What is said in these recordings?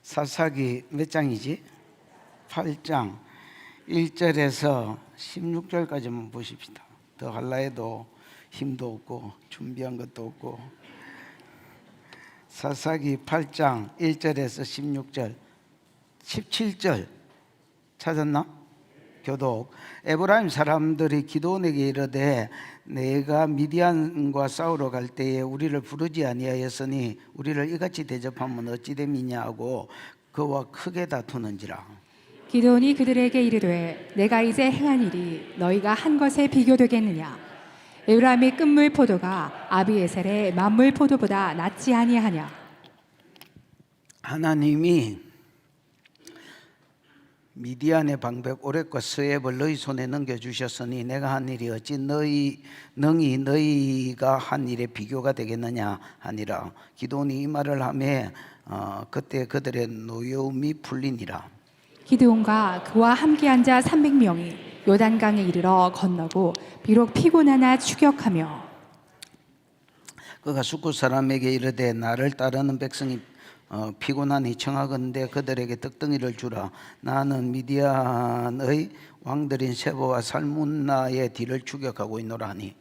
사사기 몇 장이지? 8장 1절에서 16절까지만 보십시다. 더 할라 해도 힘도 없고 준비한 것도 없고. 사사기 8장 1절에서 16절 17절 찾았나? 교독. 에브라임 사람들이 기드온에게 이르되 내가 미디안과 싸우러 갈 때에 우리를 부르지 아니하였으니 우리를 이같이 대접하면 어찌 됨이냐 하고 그와 크게 다투는지라. 기드온이 그들에게 이르되 내가 이제 행한 일이 너희가 한 것에 비교되겠느냐. 에브라임의 끝물 포도가 아비에셀의 만물 포도보다 낫지 아니하냐. 하나님이 미디안의 방백 오렉과 스앱을 너희 손에 넘겨주셨으니 내가 한 일이 어찌 능히 너희가 한 일에 비교가 되겠느냐 하니라. 기드온이 이 말을 하매 그때 그들의 노여움이 풀리니라. 기드온과 그와 함께한 자 300명이 요단강에 이르러 건너고 비록 피곤하나 추격하며 그가 숫곳 사람에게 이르되 나를 따르는 백성이 피곤하니 청하건대 그들에게 떡덩이를 주라. 나는 미디안의 왕들인 세보와 살문나의 뒤를 추격하고 있노라 하니.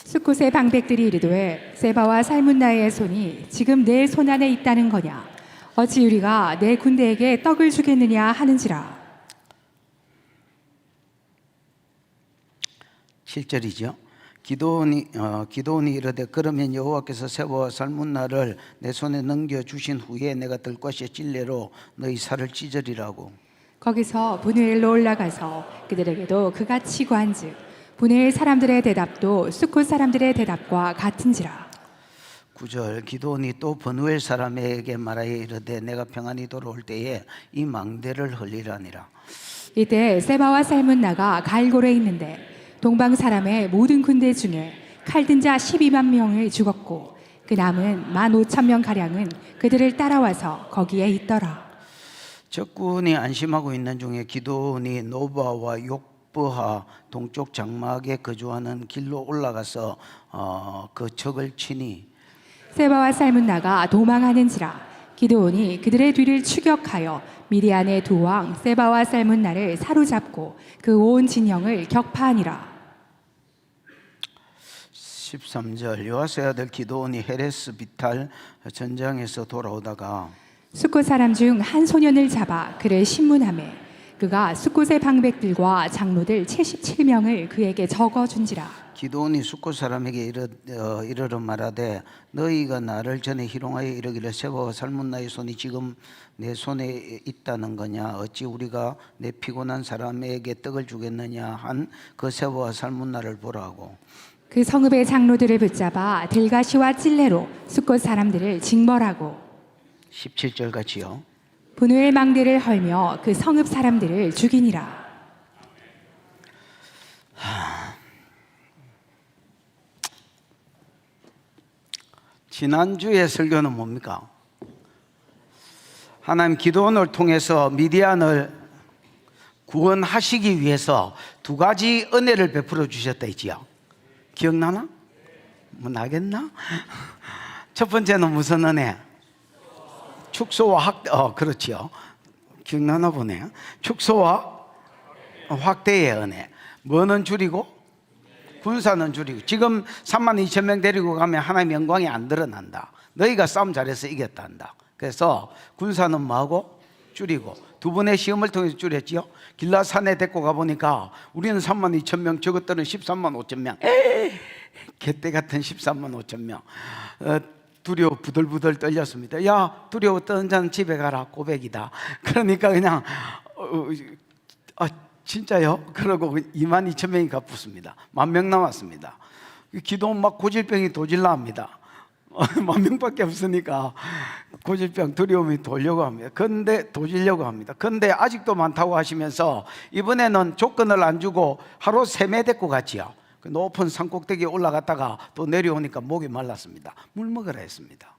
숫곳의 방백들이 이르되 세바와 살문나의 손이 지금 내 손 안에 있다는 거냐. 어찌 우리가 내 군대에게 떡을 주겠느냐 하는지라. 7절이죠. 기드온이 이르되 그러면 여호와께서 세보와 살문나를 내 손에 넘겨주신 후에 내가 들것이 찔레로 너희 살을 찢으리라고. 거기서 분우엘로 올라가서 그들에게도 그같이 고한즉 분우엘 사람들의 대답도 숫곳 사람들의 대답과 같은지라. 9절. 기드온이 또 버누엘 사람에게 말하여 이르되 내가 평안히 돌아올 때에 이 망대를 흘리라니라. 이때 세바와 살문나가 갈골에 있는데 동방 사람의 모든 군대 중에 칼든 자 12만 명을 죽었고 그 남은 15,000명 가량은 그들을 따라와서 거기에 있더라. 적군이 안심하고 있는 중에 기드온이 노바와 욕브하 동쪽 장막에 거주하는 길로 올라가서 그 적을 치니 세바와 살문나가 도망하는지라. 기드온이 그들의 뒤를 추격하여 미디안의 두 왕 세바와 살문나를 사로잡고 그 온 진영을 격파하니라. 13절. 요아스의 아들 기드온이 헤레스 비탈 전장에서 돌아오다가 숫곳 사람 중 한 소년을 잡아 그를 신문하매 그가 숫곳의 방백들과 장로들 77명을 그에게 적어준지라. 기드온이 숫곳 사람에게 이르러 말하되 너희가 나를 전에 희롱하여 이르기를 세바와 살문나의 손이 지금 내 손에 있다는 거냐. 어찌 우리가 내 피곤한 사람에게 떡을 주겠느냐 한 그 세바와 살문나를 보라고. 그 성읍의 장로들을 붙잡아 들가시와 찔레로 숫곳 사람들을 징벌하고 17절 같이요. 분우엘 망대를 헐며 그 성읍 사람들을 죽이니라. 지난주의 설교는 뭡니까? 하나님 기드온을 통해서 미디안을 구원하시기 위해서 두 가지 은혜를 베풀어 주셨다 했지요. 기억나나? 뭐 나겠나? 첫 번째는 무슨 은혜? 축소와 그렇지요. 기억나나 보네. 축소와 확대의 은혜. 뭐는 줄이고 군사는 줄이고. 지금 32,000명 데리고 가면 하나님의 영광이 안 드러난다. 너희가 싸움 잘해서 이겼다 한다. 그래서 군사는 뭐하고? 줄이고. 두 번의 시험을 통해서 줄였지요. 길라산에 데리고 가보니까 우리는 32,000명, 저것들은 135,000명. 개떼 같은 135,000명. 두려워 부들부들 떨렸습니다. 야, 두려워 떠는 자는 집에 가라. 고백이다. 그러니까 그냥 진짜요? 그러고 22,000명이 갚았습니다. 10,000명 남았습니다. 기도원 막 고질병이 도질라 합니다. 10,000명밖에 없으니까 고질병 두려움이 돌려고 합니다. 근데 도지려고 합니다. 근데 아직도 많다고 하시면서 이번에는 조건을 안 주고 하루 3매 데리고 갔지요. 그 높은 산꼭대기에 올라갔다가 또 내려오니까 목이 말랐습니다. 물 먹으라 했습니다.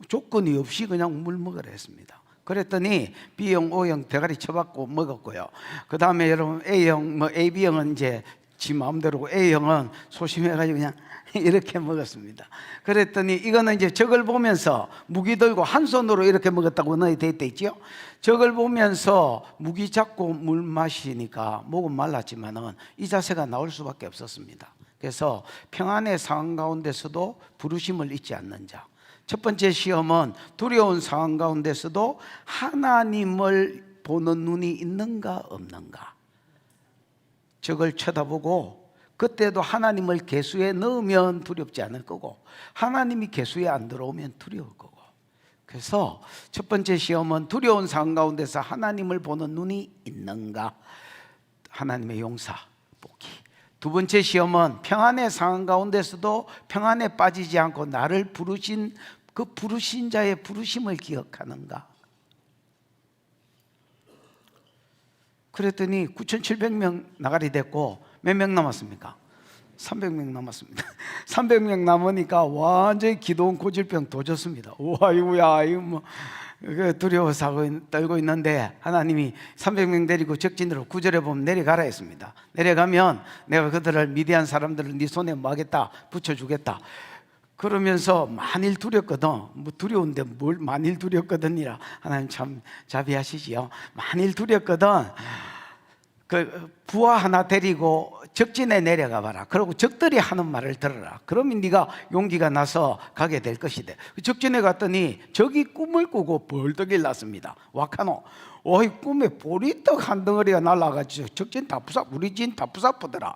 조건이 없이 그냥 물 먹으라 했습니다. 그랬더니 B형, O형 대가리 쳐박고 먹었고요. 그 다음에 여러분 A형, AB 형은 이제 지 마음대로 A형은 소심해가지고 그냥 이렇게 먹었습니다. 그랬더니 이거는 이제 적을 보면서 무기 들고 한 손으로 이렇게 먹었다고 너희 돼 있죠. 적을 보면서 무기 잡고 물 마시니까 목은 말랐지만은 이 자세가 나올 수밖에 없었습니다. 그래서 평안의 상황 가운데서도 부르심을 잊지 않는 자. 첫 번째 시험은 두려운 상황 가운데서도 하나님을 보는 눈이 있는가 없는가. 적을 쳐다보고 그때도 하나님을 계수에 넣으면 두렵지 않을 거고, 하나님이 계수에 안 들어오면 두려울 거고. 그래서 첫 번째 시험은 두려운 상황 가운데서 하나님을 보는 눈이 있는가, 하나님의 용사 복기. 두 번째 시험은 평안의 상황 가운데서도 평안에 빠지지 않고 나를 부르신 그 부르신 자의 부르심을 기억하는가. 그랬더니 9,700명 나가리 됐고 몇 명 남았습니까? 300명 남았습니다. 300명 남으니까 완전히 기도원 고질병 도졌습니다. 와, 이거야, 이거 뭐 두려워서 떨고 있는데 하나님이 300명 데리고 적진으로 9절에 보면 내려가라 했습니다. 내려가면 내가 그들을 미디안 사람들을 네 손에 뭐 하겠다, 붙여주겠다. 그러면서 만일 두렵거든, 뭐 두려운데 뭘 만일 두렵거든이라, 하나님 참 자비하시지요. 만일 두렵거든, 그 부하 하나 데리고 적진에 내려가 봐라. 그리고 적들이 하는 말을 들어라. 그러면 네가 용기가 나서 가게 될 것이다. 적진에 갔더니 적이 꿈을 꾸고 벌떡 일났습니다. 와카노, 이 꿈에 보리떡 한 덩어리가 날아가지고 적진 다 부사, 우리 진 다 부사쁘더라.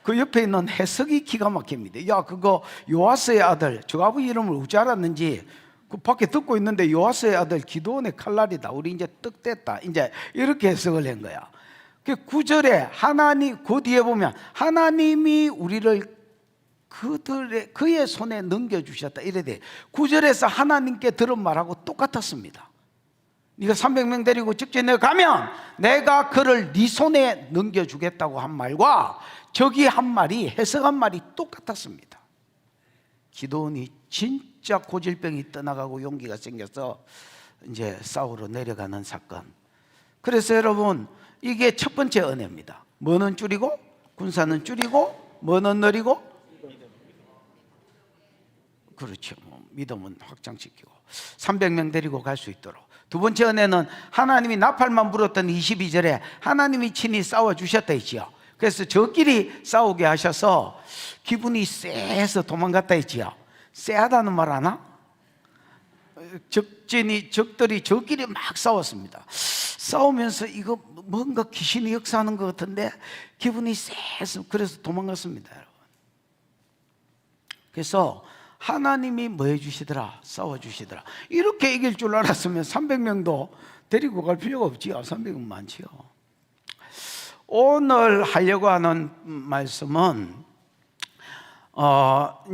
그 옆에 있는 해석이 기가 막힙니다. 야, 그거 요아스의 아들, 저 아버지 이름을 어찌 알았는지 그 밖에 듣고 있는데, 요아스의 아들 기드온의 칼날이다. 우리 이제 떡 됐다. 이제 이렇게 해석을 한 거야. 그 9절에 하나님, 그 뒤에 보면 하나님이 우리를 그의 손에 넘겨주셨다 이래 돼. 9절에서 하나님께 들은 말하고 똑같았습니다. 네가 300명 데리고 적진에 가면 내가 그를 네 손에 넘겨주겠다고 한 말과 저기 한 말이, 해석한 말이 똑같았습니다. 기도원이 진짜 고질병이 떠나가고 용기가 생겨서 이제 싸우러 내려가는 사건. 그래서 여러분, 이게 첫 번째 은혜입니다. 뭐는 줄이고, 군사는 줄이고, 뭐는 느리고, 그렇죠. 믿음은 확장시키고 300명 데리고 갈 수 있도록. 두 번째 은혜는 하나님이 나팔만 불었던 22절에 하나님이 친히 싸워주셨다 했지요. 그래서 저끼리 싸우게 하셔서 기분이 쎄해서 도망갔다 했지요. 쎄하다는 말 하나? 적들이 저끼리 막 싸웠습니다. 싸우면서 이거 뭔가 귀신이 역사하는 것 같은데 기분이 쎄해서 그래서 도망갔습니다, 여러분. 그래서 하나님이 뭐 해주시더라? 싸워주시더라. 이렇게 이길 줄 알았으면 300명도 데리고 갈 필요가 없지요. 300명 많지요. 오늘 하려고 하는 말씀은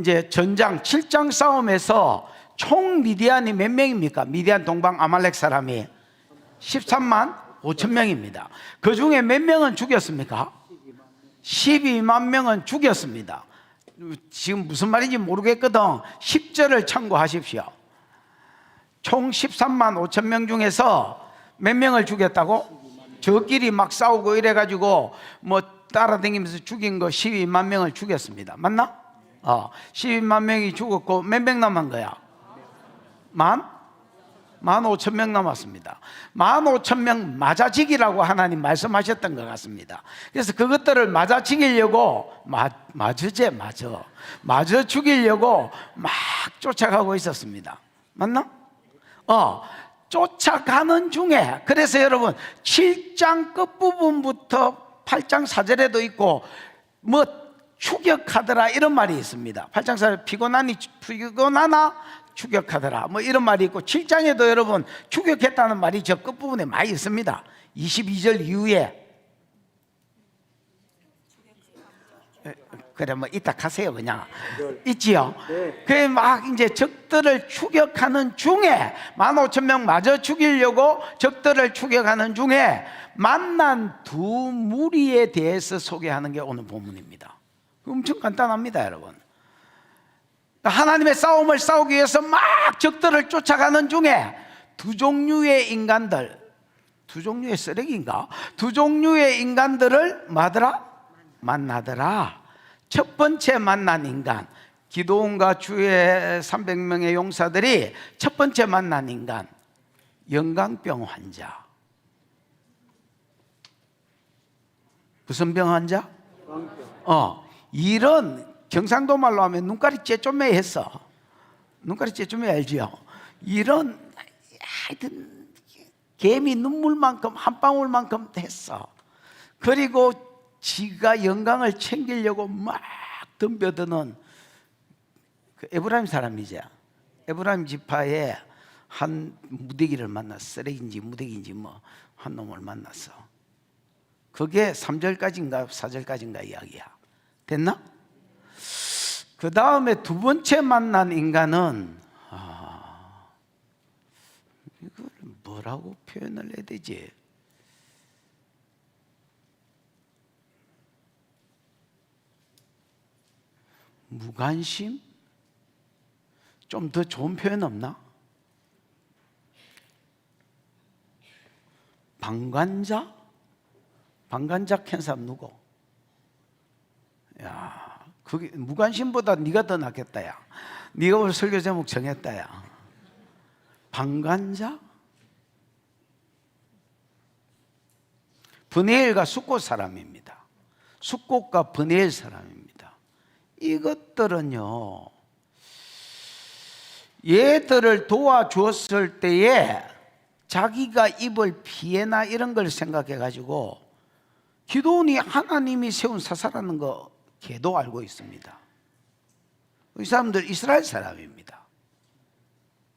이제 전장 7장 싸움에서 총 미디안이 몇 명입니까? 미디안 동방 아말렉 사람이 13만 5천 명입니다. 그 중에 몇 명은 죽였습니까? 12만 명은 죽였습니다. 지금 무슨 말인지 모르겠거든. 10절을 참고하십시오. 총 13만 5천 명 중에서 몇 명을 죽였다고? 저끼리 막 싸우고 이래가지고 뭐 따라다니면서 죽인 거 12만 명을 죽였습니다. 맞나? 12만 명이 죽었고 몇 명 남은 거야? 15,000명 남았습니다. 15,000명 맞아지기라고 하나님 말씀하셨던 것 같습니다. 그래서 그것들을 맞아 죽이려고 맞아 죽이려고 막 쫓아가고 있었습니다. 맞나? 쫓아가는 중에, 그래서 여러분 7장 끝부분부터 8장 4절에도 있고 뭐 추격하더라 이런 말이 있습니다. 8장 4절 피곤하나 추격하더라 뭐 이런 말이 있고, 7장에도 여러분 추격했다는 말이 저 끝부분에 많이 있습니다. 22절 이후에. 그래 뭐 이따 가세요 그냥. 있지요. 그래 막 이제 적들을 추격하는 중에 15,000명 마저 죽이려고 적들을 추격하는 중에 만난 두 무리에 대해서 소개하는 게 오늘 본문입니다. 엄청 간단합니다, 여러분. 하나님의 싸움을 싸우기 위해서 막 적들을 쫓아가는 중에 두 종류의 인간들, 두 종류의 쓰레기인가? 두 종류의 인간들을 뭐하더라? 만나더라. 첫 번째 만난 인간, 기도원과 주의 300명의 용사들이 첫 번째 만난 인간, 영광병 환자. 무슨 병 환자? 이런 경상도 말로 하면 눈깔이 째쪼매 했어. 눈깔이 째쪼매 알지요? 이런 하여튼 개미 눈물만큼 한 방울만큼 했어. 그리고 지가 영광을 챙기려고 막 덤벼드는 그 에브라임 사람이죠. 에브라임 지파에 한 무대기를 만났어. 쓰레기인지 무대기인지 뭐 한 놈을 만났어. 그게 3절까지인가 4절까지인가 이야기야. 됐나? 그 다음에 두 번째 만난 인간은 이걸 뭐라고 표현을 해야 되지? 무관심? 좀 더 좋은 표현 없나? 방관자? 방관자 캔 사람 누구? 야, 그게 무관심보다 네가 더 낫겠다. 야, 네가 오늘 설교 제목 정했다. 야, 방관자? 브니엘과 숫꽃 사람입니다. 숫꽃과 브니엘 사람입니다. 이것들은요, 얘들을 도와주었을 때에 자기가 입을 피해나 이런 걸 생각해 가지고 기도원이 하나님이 세운 사사라는 거 걔도 알고 있습니다. 이 사람들 이스라엘 사람입니다.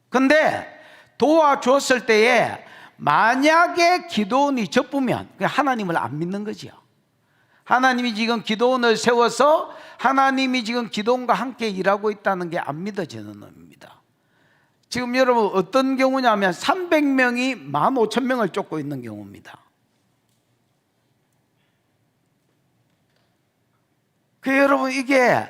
근데 도와줬을 때에 만약에 기도원이 접으면 하나님을 안 믿는 거지요. 하나님이 지금 기도원을 세워서 하나님이 지금 기도원과 함께 일하고 있다는 게 안 믿어지는 놈입니다. 지금 여러분 어떤 경우냐면 300명이 15,000명을 쫓고 있는 경우입니다. 그 여러분 이게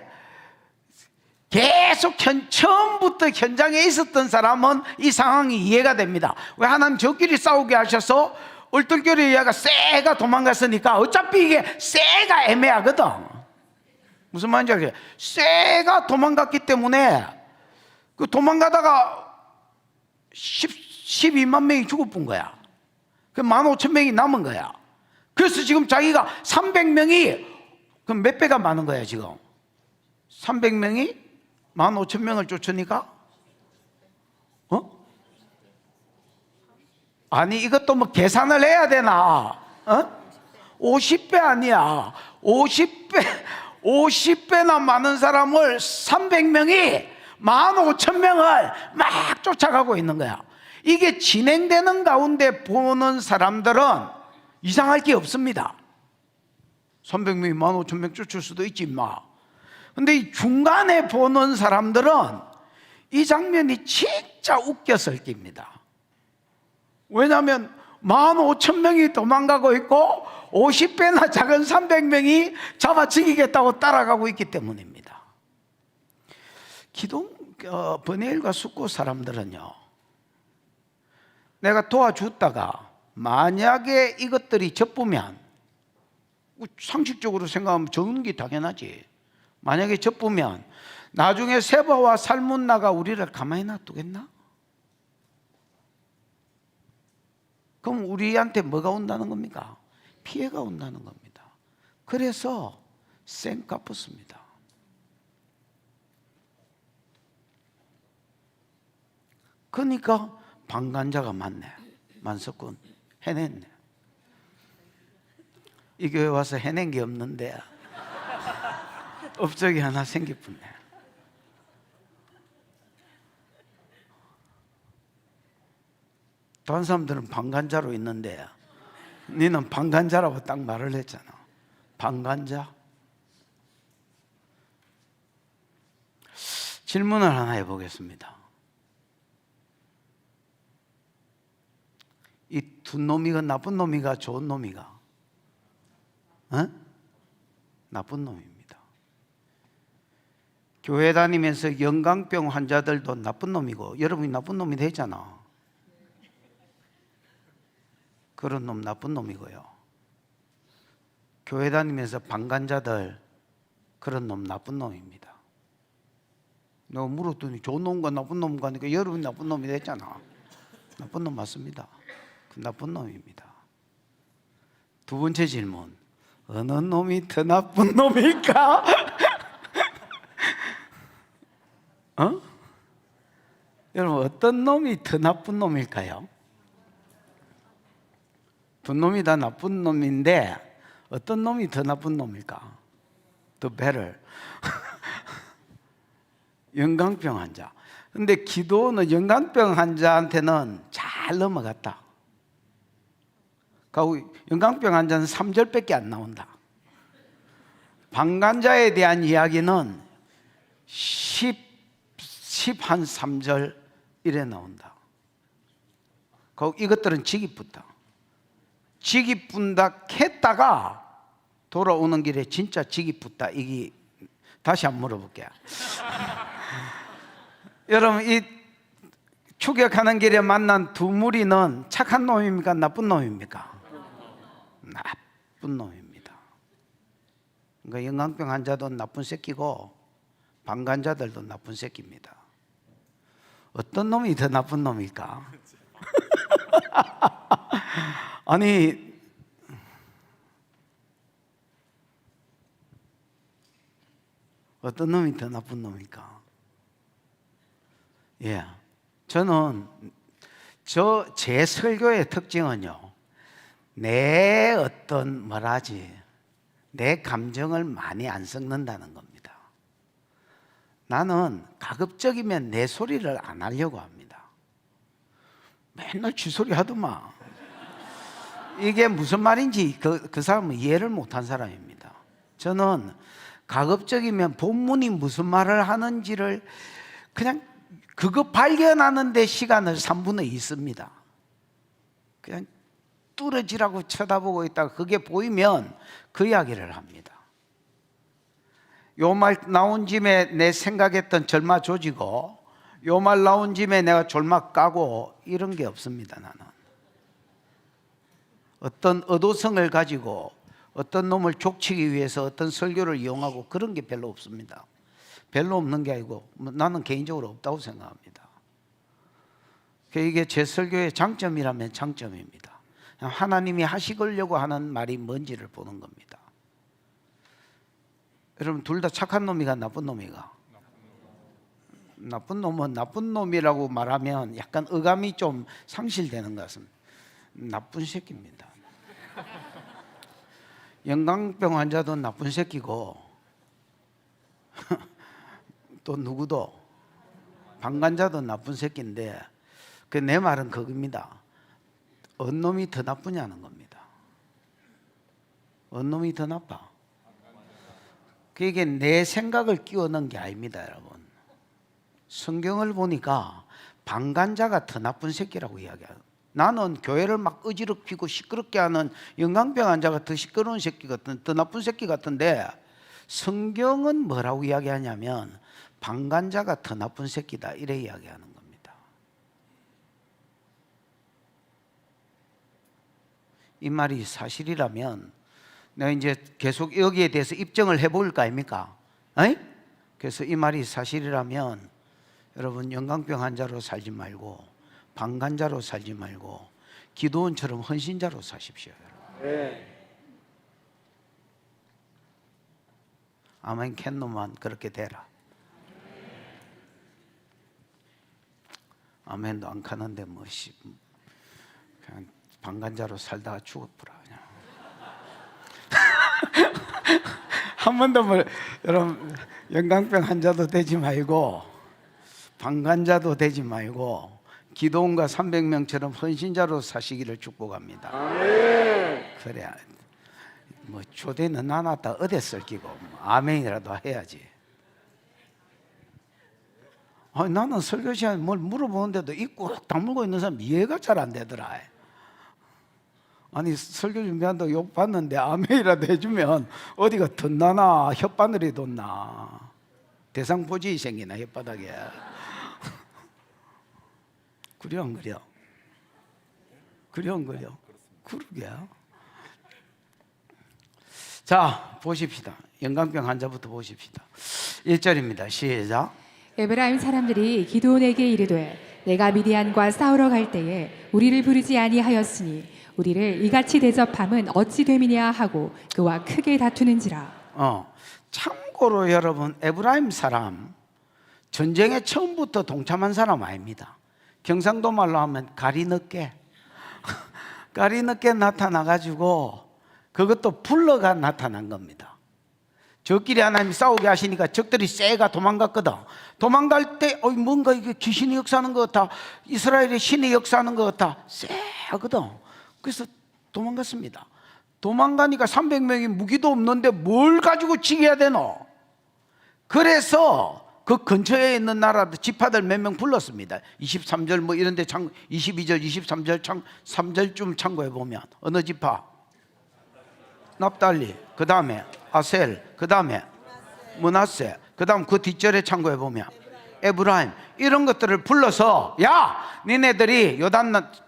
계속 처음부터 현장에 있었던 사람은 이 상황이 이해가 됩니다. 왜 하나님 저끼리 싸우게 하셔서 얼떨결에 얘가 쎄가 도망갔으니까 어차피 이게 쎄가 애매하거든. 무슨 말인지 알겠어요? 쎄가 도망갔기 때문에 그 도망가다가 12만 명이 죽어본 거야. 그 15,000명이 남은 거야. 그래서 지금 자기가 300명이 그럼 몇 배가 많은 거야 지금? 300명이 15,000명을 쫓으니까 아니 이것도 뭐 계산을 해야 되나? 50배 아니야. 50배나 많은 사람을 300명이 15,000명을 막 쫓아가고 있는 거야. 이게 진행되는 가운데 보는 사람들은 이상할 게 없습니다. 300명이 15,000명 쫓을 수도 있지 마. 근데 이 중간에 보는 사람들은 이 장면이 진짜 웃겼을 겁니다. 왜냐하면 15,000명이 도망가고 있고 50배나 작은 300명이 잡아 죽이겠다고 따라가고 있기 때문입니다. 브니엘과 숫꽃 사람들은요, 내가 도와줬다가 만약에 이것들이 접으면 상식적으로 생각하면 적는 게 당연하지. 만약에 접으면 나중에 세바와 살문나가 우리를 가만히 놔두겠나? 그럼 우리한테 뭐가 온다는 겁니까? 피해가 온다는 겁니다. 그래서 쌩까 붙습니다. 그러니까 방관자가 많네. 만석군 해냈네. 이 교회 와서 해낸 게 없는데 업적이 하나 생기뿐네. 다른 사람들은 방관자로 있는데 너는 방관자라고 딱 말을 했잖아. 방관자. 질문을 하나 해보겠습니다. 이 두 놈이가 나쁜 놈이가 좋은 놈이가? 나쁜 놈입니다. 교회 다니면서 영광병 환자들도 나쁜 놈이고 여러분이 나쁜 놈이 되잖아. 그런 놈 나쁜 놈이고요. 교회 다니면서 방관자들 그런 놈 나쁜 놈입니다. 내가 물었더니 좋은 놈과 나쁜 놈과 하니까 여러분 나쁜 놈이 됐잖아. 나쁜 놈 맞습니다. 그 나쁜 놈입니다. 두 번째 질문. 어느 놈이 더 나쁜 놈일까? 어? 여러분 어떤 놈이 더 나쁜 놈일까요? 두 놈이 다 나쁜 놈인데 어떤 놈이 더 나쁜 놈일까? The better. 영광병 환자. 근데 기도는 영광병 환자한테는 잘 넘어갔다. 그리고 영광병 환자는 3절밖에 안 나온다. 방관자에 대한 이야기는 10한 3절 이래 나온다. 그리고 이것들은 직이 붙다. 직이 분다 했다가 돌아오는 길에 진짜 직이 붙다. 이게 다시 한번 물어볼게요. 여러분 이 추격하는 길에 만난 두 무리는 착한 놈입니까? 나쁜 놈입니까? 나쁜 놈입니다. 그러니까 영광병 환자도 나쁜 새끼고 방관자들도 나쁜 새끼입니다. 어떤 놈이 더 나쁜 놈일까? 아니 어떤 놈이 더 나쁜 놈일까? 예, 저는 제 설교의 특징은요, 내 어떤 내 감정을 많이 안 섞는다는 겁니다. 나는 가급적이면 내 소리를 안 하려고 합니다. 맨날 쥐소리 하더만. 이게 무슨 말인지 그 사람은 이해를 못한 사람입니다. 저는 가급적이면 본문이 무슨 말을 하는지를 그냥 그거 발견하는 데 시간을 3분의 2 씁니다. 그냥 뚫어지라고 쳐다보고 있다가 그게 보이면 그 이야기를 합니다. 요 말 나온 짐에 내 생각했던 절마 조지고 요 말 나온 짐에 내가 졸마 까고 이런 게 없습니다. 나는 어떤 의도성을 가지고 어떤 놈을 족치기 위해서 어떤 설교를 이용하고 그런 게 별로 없습니다. 별로 없는 게 아니고 나는 개인적으로 없다고 생각합니다. 이게 제 설교의 장점이라면 장점입니다. 하나님이 하시려고 하는 말이 뭔지를 보는 겁니다. 여러분 둘 다 착한 놈이가 나쁜 놈이가? 나쁜 놈은 나쁜 놈이라고 말하면 약간 어감이 좀 상실되는 것 같습니다. 나쁜 새끼입니다. 영광병 환자도 나쁜 새끼고 또 누구도 방관자도 나쁜 새끼인데 내 말은 그겁니다. 어느 놈이 더 나쁘냐는 겁니다. 어느 놈이 더 나빠? 그게 내 생각을 끼워 넣은 게 아닙니다, 여러분. 성경을 보니까 방관자가 더 나쁜 새끼라고 이야기해요. 나는 교회를 막 어지럽히고 시끄럽게 하는 영광병 환자가 더 시끄러운 새끼 같은, 더 나쁜 새끼 같은데 성경은 뭐라고 이야기하냐면 방관자가 더 나쁜 새끼다 이래 이야기하는 겁니다. 이 말이 사실이라면 내가 이제 계속 여기에 대해서 입증을 해볼 거 아닙니까? 그래서 이 말이 사실이라면 여러분 영광병 환자로 살지 말고 방관자로 살지 말고 기도원처럼 헌신자로 사십시오. 네. 아멘. 캔놈만 그렇게 되라. 아멘도 안 가는데 그냥 방관자로 살다가 죽어버려 그냥. 한 번도 여러분 영광병 환자도 되지 말고 방관자도 되지 말고 기도원과 300명처럼 헌신자로 사시기를 축복합니다. 그래 조대는 안 왔다 어디 쓸기고 아멘이라도 해야지. 나는 설교 시간에 뭘 물어보는데도 입 꾹 다물고 있는 사람 이해가 잘 안 되더라. 아니 설교 준비한다고 욕 받는데 아멘이라도 해주면 어디가 덧나나 혓바늘이 돋나 대상포진이 생기나 혓바닥에. 그려 안 그려? 그려 안 그려? 그러게. 자, 보십시다. 영광병 환자부터 보십시다. 1절입니다. 시작. 에브라임 사람들이 기드온에게 이르되 내가 미디안과 싸우러 갈 때에 우리를 부르지 아니하였으니 우리를 이같이 대접함은 어찌 됨이냐 하고 그와 크게 다투는지라. 참고로 여러분, 에브라임 사람 전쟁에 처음부터 동참한 사람 아닙니다. 경상도 말로 하면 가리 늦게 가리 늦게 나타나가지고 그것도 불러가 나타난 겁니다. 적끼리 하나님이 싸우게 하시니까 적들이 쎄가 도망갔거든. 도망갈 때 뭔가 이게 귀신이 역사하는 것 같아, 이스라엘의 신이 역사하는 것 같아, 쎄하거든. 그래서 도망갔습니다. 도망가니까 300명이 무기도 없는데 뭘 가지고 지켜야 되노? 그래서 그 근처에 있는 나라 지파들 몇 명 불렀습니다. 23절 뭐 이런 데 22절 23절 3절쯤 참고해 보면 어느 지파? 납달리, 그 다음에 아셀, 그 다음에 므낫세, 그 다음 그 뒷절에 참고해 보면 에브라임, 이런 것들을 불러서 야, 니네들이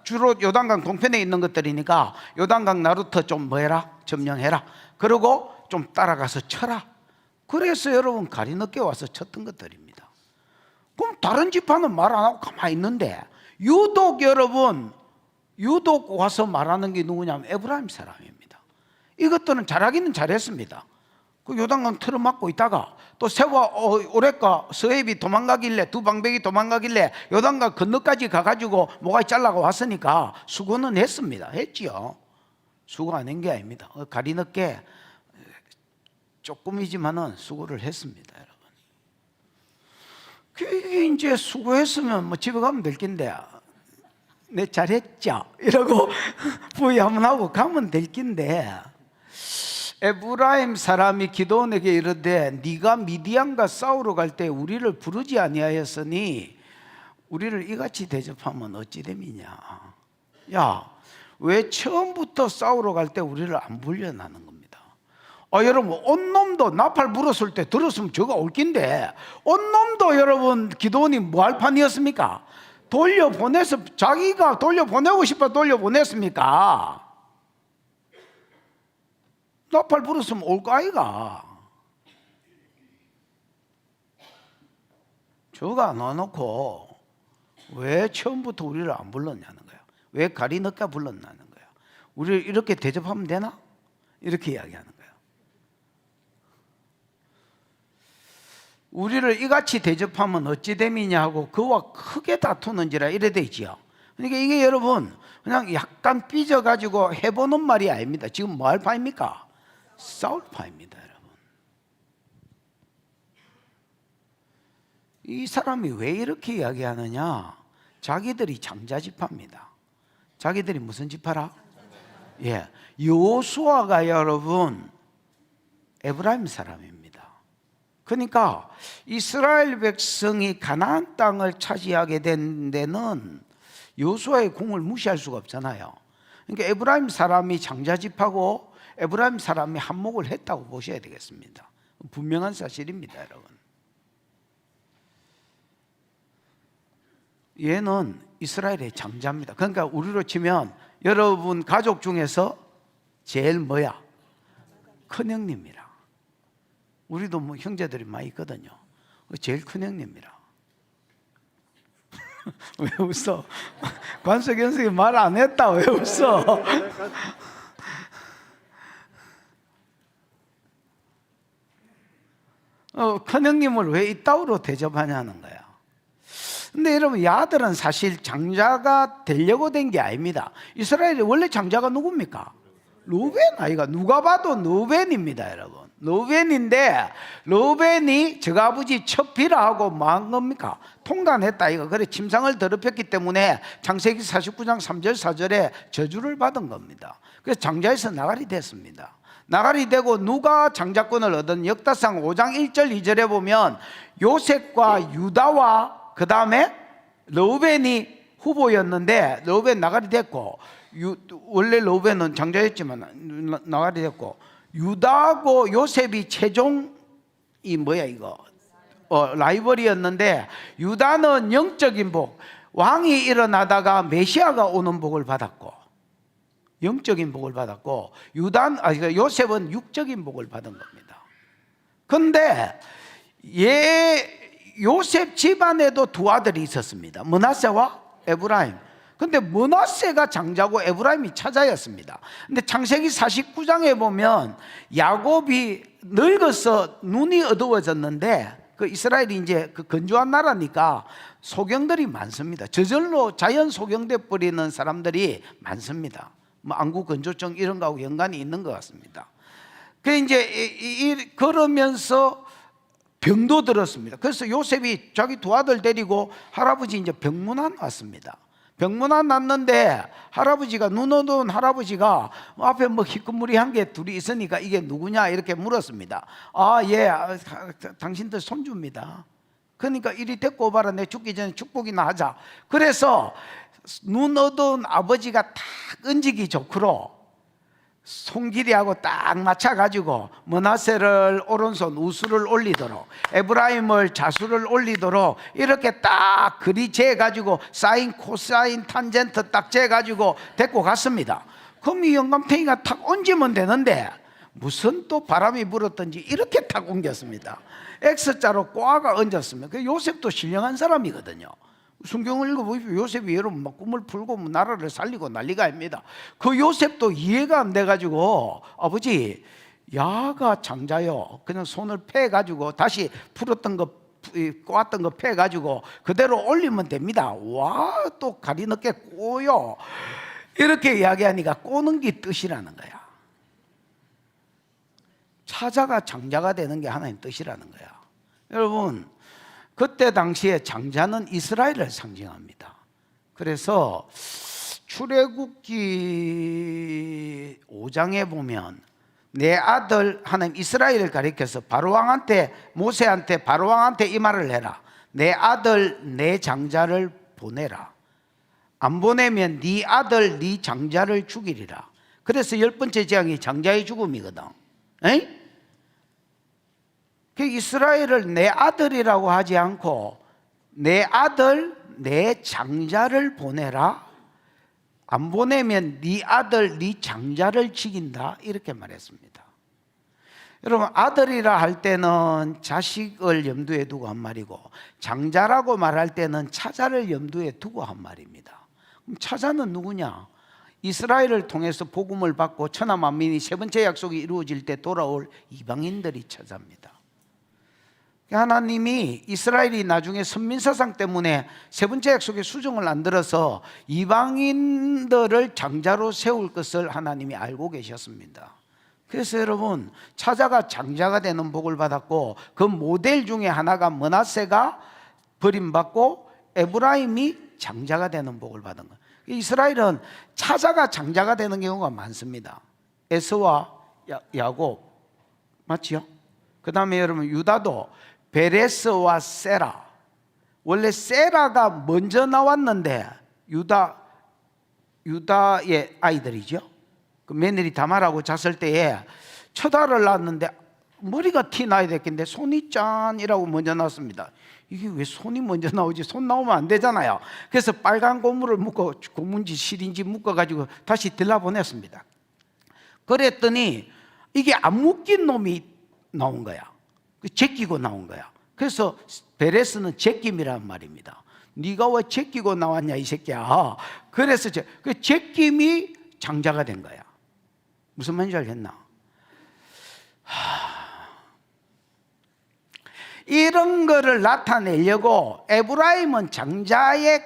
주로 요단강 동편에 있는 것들이니까 요단강 나루터 좀 뭐해라, 점령해라. 그리고 좀 따라가서 쳐라. 그래서 여러분 가리 늦게 와서 쳤던 것들입니다. 그럼 다른 지파는 말 안 하고 가만히 있는데 유독 여러분, 유독 와서 말하는 게 누구냐면 에브라임 사람입니다. 이것들은 잘하기는 잘했습니다. 그 요단강 틀어막고 있다가 또 세와 오레과 서해비 도망가길래, 두 방백이 도망가길래 요단강 건너까지 가가지고 모가지 잘라가 왔으니까 수고는 했습니다. 했지요. 수고 안 한 게 아닙니다. 가리 늦게 조금이지만은 수고를 했습니다, 여러분. 그게 이제 수고했으면 뭐 집에 가면 될 낀데, 내 잘했죠? 이러고 부위 한번 하고 가면 될 낀데, 에브라임 사람이 기드온에게 이르되 네가 미디안과 싸우러 갈 때 우리를 부르지 아니하였으니 우리를 이같이 대접하면 어찌 됨이냐. 야, 왜 처음부터 싸우러 갈 때 우리를 안 불려나는 겁니다. 여러분, 온놈도 나팔 불었을 때 들었으면 저거 올 낀데, 온놈도 여러분 기드온이 뭐 할 판이었습니까? 돌려보내서 자기가 돌려보내고 싶어 돌려보냈습니까? 나팔 불었으면 올 거 아이가. 저거 안 와놓고 왜 처음부터 우리를 안 불렀냐는 거야. 왜 가리 늦게 불렀냐는 거야. 우리를 이렇게 대접하면 되나? 이렇게 이야기하는 거야. 우리를 이같이 대접하면 어찌 됨이냐 하고 그와 크게 다투는지라 이래 돼 있지요. 그러니까 이게 여러분 그냥 약간 삐져가지고 해보는 말이 아닙니다. 지금 뭐 할 파입니까? 싸울 파입니다, 여러분. 이 사람이 왜 이렇게 이야기하느냐? 자기들이 장자지파입니다. 자기들이 무슨 지파라? 예, 여호수아가 여러분 에브라임 사람입니다. 그러니까 이스라엘 백성이 가나안 땅을 차지하게 된 데는 여호수아의 공을 무시할 수가 없잖아요. 그러니까 에브라임 사람이 장자지파고 에브라임 사람이 한몫을 했다고 보셔야 되겠습니다. 분명한 사실입니다, 여러분. 얘는 이스라엘의 장자입니다. 그러니까 우리로 치면 여러분 가족 중에서 제일 뭐야? 큰형님이라. 우리도 뭐 형제들이 많이 있거든요. 제일 큰형님이라. 왜 웃어? 관석 현석이 말 안 했다. 왜 웃어? 큰형님을 왜 이따위로 대접하냐는 거야. 근데 여러분, 이 아들은 사실 장자가 되려고 된 게 아닙니다. 이스라엘의 원래 장자가 누굽니까? 르우벤 아이가. 누가 봐도 르우벤입니다, 여러분. 르우벤인데 르우벤이 저가 아버지 첩비라 하고 뭐 한 겁니까? 통단했다 이거. 그래 침상을 더럽혔기 때문에 창세기 49장 3절 4절에 저주를 받은 겁니다. 그래서 장자에서 나가리 됐습니다. 나가리 되고 누가 장자권을 얻은 역사상 5장 1절 2절에 보면 요셉과 유다와 그 다음에 르우벤이 후보였는데 르우벤 나가리 됐고, 원래 르우벤은 장자였지만 나가리 됐고, 유다하고 요셉이 최종이 뭐야 이거 라이벌이었는데, 유다는 영적인 복, 왕이 일어나다가 메시아가 오는 복을 받았고, 영적인 복을 받았고 요셉은 육적인 복을 받은 겁니다. 근데 요셉 집안에도 두 아들이 있었습니다. 므낫세와 에브라임. 근데 므낫세가 장자고 에브라임이 차자였습니다. 근데 창세기 49장에 보면 야곱이 늙어서 눈이 어두워졌는데 그 이스라엘이 이제 그 건조한 나라니까 소경들이 많습니다. 저절로 자연 소경돼 버리는 사람들이 많습니다. 뭐 안구 건조증 이런 거하고 연관이 있는 것 같습니다. 그 이제 그러면서 병도 들었습니다. 그래서 요셉이 자기 두 아들 데리고 할아버지 이제 병문안 왔습니다. 병문안 났는데 할아버지가 눈 어두운 할아버지가 앞에 뭐 희끗무리한 게 둘이 있으니까 이게 누구냐 이렇게 물었습니다. 당신들 손주입니다. 그러니까 이리 데리고 오봐라. 내 죽기 전에 축복이나 하자. 그래서 눈 어두운 아버지가 딱 얹기 좋고로 손길이하고 딱 맞춰가지고 므낫세를 오른손 우수를 올리도록 에브라임을 좌수를 올리도록 이렇게 딱 그리 재가지고 사인 코사인 탄젠트 딱 재가지고 데리고 갔습니다. 그럼 이 영감탱이가 탁 얹으면 되는데 무슨 또 바람이 불었던지 이렇게 탁 옮겼습니다. X자로 꼬아가 얹었습니다. 그 요셉도 신령한 사람이거든요. 성경을 읽어보십시오. 요셉이 여러분 막 꿈을 풀고 나라를 살리고 난리가 아닙니다. 그 요셉도 이해가 안 돼가지고 아버지 야가 장자요. 그냥 손을 패가지고 다시 풀었던 거 꼬았던 거 패가지고 그대로 올리면 됩니다. 와 또 가리 넣게 꼬요. 이렇게 이야기하니까 꼬는 게 뜻이라는 거야. 차자가 장자가 되는 게 하나님 뜻이라는 거야. 여러분 그때 당시에 장자는 이스라엘을 상징합니다. 그래서 출애굽기 5장에 보면 내 아들 하나님 이스라엘을 가리켜서 바로왕한테 모세한테 바로왕한테 이 말을 해라. 내 아들 내 장자를 보내라. 안 보내면 네 아들 네 장자를 죽이리라. 그래서 10번째 재앙이 장자의 죽음이거든. 에이? 그 이스라엘을 내 아들이라고 하지 않고 내 아들 내 장자를 보내라. 안 보내면 네 아들 네 장자를 죽인다 이렇게 말했습니다. 여러분 아들이라 할 때는 자식을 염두에 두고 한 말이고 장자라고 말할 때는 차자를 염두에 두고 한 말입니다. 그럼 차자는 누구냐? 이스라엘을 통해서 복음을 받고 천하 만민이 세 번째 약속이 이루어질 때 돌아올 이방인들이 차자입니다. 하나님이 이스라엘이 나중에 선민사상 때문에 세 번째 약속의 수정을 안 들어서 이방인들을 장자로 세울 것을 하나님이 알고 계셨습니다. 그래서 여러분 차자가 장자가 되는 복을 받았고 그 모델 중에 하나가 므낫세가 버림받고 에브라임이 장자가 되는 복을 받은 거예요. 이스라엘은 차자가 장자가 되는 경우가 많습니다. 에서와 야곱 맞지요? 그 다음에 여러분 유다도 베레스와 세라. 원래 세라가 먼저 나왔는데 유다의 아이들이죠. 그 며느리 다말하고 잤을 때에 첫 알을 낳았는데 머리가 티 나야 됐겠는데 손이 짠이라고 먼저 나왔습니다. 이게 왜 손이 먼저 나오지? 손 나오면 안 되잖아요. 그래서 빨간 고무를 묶어 고무인지 실인지 묶어가지고 다시 들라보냈습니다. 그랬더니 이게 안 묶인 놈이 나온 거야. 제끼고 나온 거야. 그래서 베레스는 제낌이란 말입니다. 네가 왜 제끼고 나왔냐 이 새끼야. 그래서 그 제낌이 장자가 된 거야. 무슨 말인지 알겠나? 이런 거를 나타내려고 에브라임은 장자의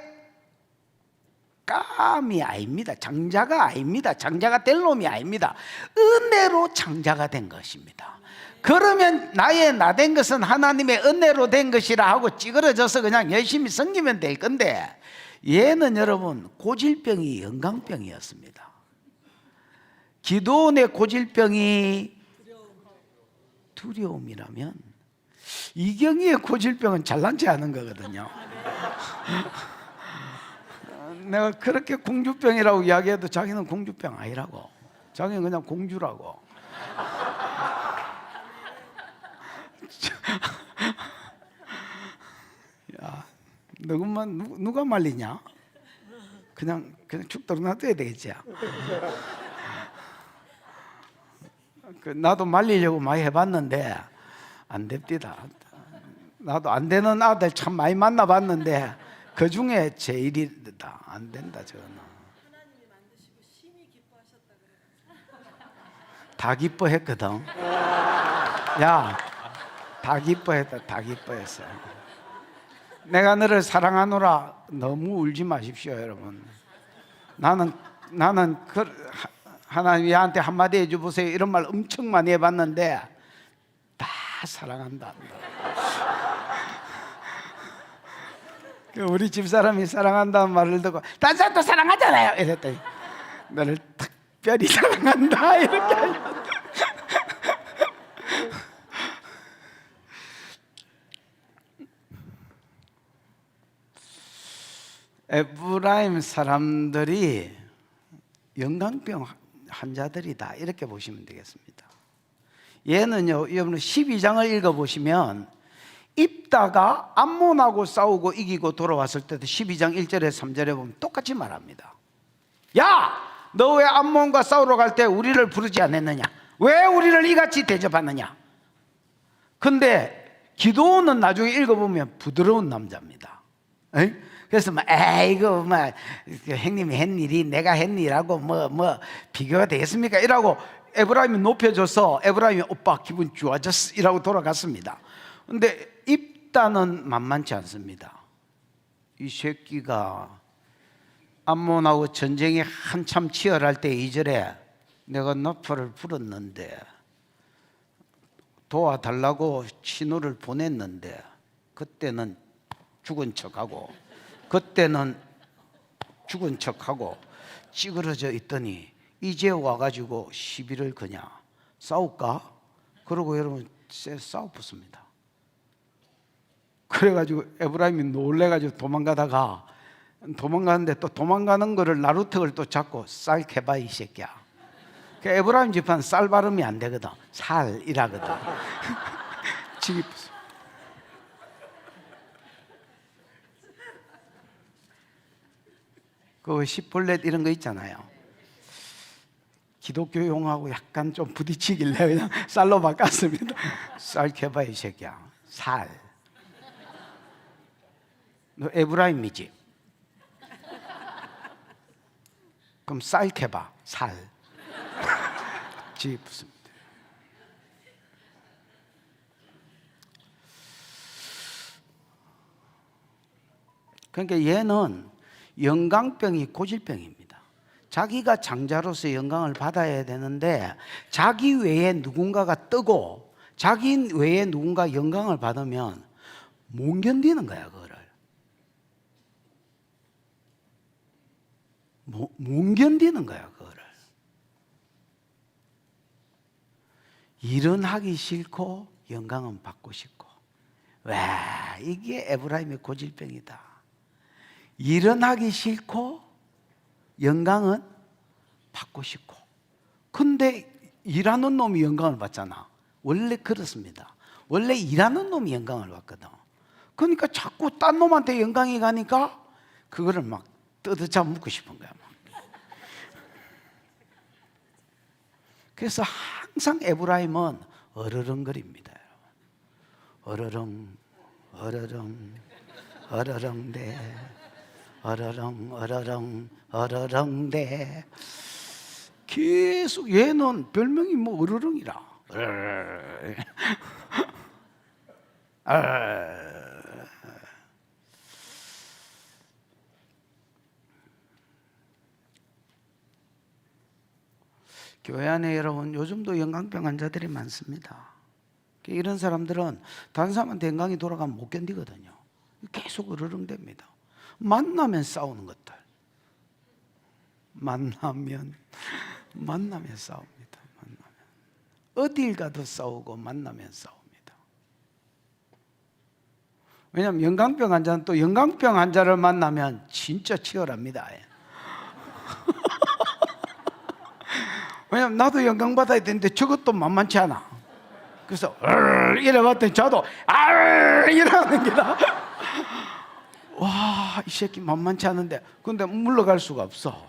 감이 아닙니다. 장자가 아닙니다. 장자가 될 놈이 아닙니다. 은혜로 장자가 된 것입니다. 그러면 나의 나 된 것은 하나님의 은혜로 된 것이라 하고 찌그러져서 그냥 열심히 섬기면 될 건데 얘는 여러분 고질병이 영광병이었습니다. 기도원의 고질병이 두려움이라면 이경희의 고질병은 잘난 체 하는 거거든요. 내가 그렇게 공주병이라고 이야기해도 자기는 공주병 아니라고. 자기는 그냥 공주라고. 야, 누가 말리냐? 그냥 죽도록 놔둬야 되겠지. 나도 말리려고 많이 해봤는데 안 됩니다. 나도 안 되는 아들 참 많이 만나봤는데 그 중에 제일이다. 안 된다 저는. 하나님이 만드시고 심히 기뻐하셨다 그래요. 다 기뻐했거든. 야, 다 기뻐했다. 다 기뻐했어. 내가 너를 사랑하노라. 너무 울지 마십시오, 여러분. 나는 하나님 얘한테 한마디 해줘보세요. 이런 말 엄청 많이 해봤는데 다 사랑한다. 우리 집사람이 사랑한다는 말을 듣고 다른 사람도 사랑하잖아요. 이랬더니 너를 특별히 사랑한다. 이렇게 에브라임 사람들이 영광병 환자들이다. 이렇게 보시면 되겠습니다. 얘는요, 여러분 12장을 읽어보시면 입다가 암몬하고 싸우고 이기고 돌아왔을 때도 12장 1절에 3절에 보면 똑같이 말합니다. 야! 너 왜 암몬과 싸우러 갈 때 우리를 부르지 않았느냐? 왜 우리를 이같이 대접하느냐? 근데 기도는 나중에 읽어보면 부드러운 남자입니다. 에이? 그래서 이거 형님이 했 일이 내가 했 일하고 비교가 되겠습니까? 이라고 에브라임이 높여줘서 에브라임이 오빠 기분 좋아졌어 이라고 돌아갔습니다. 근데 입다는 만만치 않습니다. 이 새끼가 암몬하고 전쟁이 한참 치열할 때 2절에 내가 너프를 불었는데 도와달라고 신호를 보냈는데 그때는 죽은 척하고 그때는 죽은 척하고 찌그러져 있더니 이제 와가지고 시비를 거냐? 싸울까? 그러고 여러분 싸워붙습니다. 그래가지고 에브라임이 놀래가지고 도망가는데 또 도망가는 거를 나루턱을 또 잡고 쌀 캐봐 이 새끼야. 그 에브라임 집안 쌀 발음이 안 되거든. 살이라거든. 집이 부서. 그 시폴렛 이런 거 있잖아요. 기독교 용어하고 약간 좀 부딪히길래 그냥 쌀로 바꿨습니다. 쌀 캐봐 이 새끼야. 살. 너 에브라임이지? 그럼 쌀 캐봐. 살. 집이 붙습니다. 그러니까 얘는 영광병이 고질병입니다. 자기가 장자로서 영광을 받아야 되는데 자기 외에 누군가가 뜨고 자기 외에 누군가 영광을 받으면 못 견디는 거야. 그거를 못 견디는 거야. 그거를 일은 하기 싫고 영광은 받고 싶고. 와, 이게 에브라임의 고질병이다. 일은 하기 싫고 영광은 받고 싶고. 근데 일하는 놈이 영광을 받잖아. 원래 그렇습니다. 원래 일하는 놈이 영광을 받거든. 그러니까 자꾸 딴 놈한테 영광이 가니까 그거를 막 뜯어져 묻고 싶은 거야. 그래서 항상 에브라임은 어르렁거립니다. 어르렁 어르렁 어르렁대 어르렁 어르렁 어르렁대. 계속 얘는 별명이 뭐 어르렁이라. 교회 안에 여러분 요즘도 영광병 환자들이 많습니다. 이런 사람들은 다른 사람한테 영광이 돌아가면 못 견디거든요. 계속 으르렁댑니다. 만나면 싸우는 것들. 만나면 싸웁니다. 어딜 가도 싸우고 만나면 싸웁니다. 왜냐하면 영광병 환자는 또 영광병 환자를 만나면 진짜 치열합니다. 왜냐하면 나도 영광 받아야 되는데 저것도 만만치 않아. 그래서 이래 봤더니 저도 이러는 게다. 와, 이 새끼 만만치 않은데 근데 물러갈 수가 없어.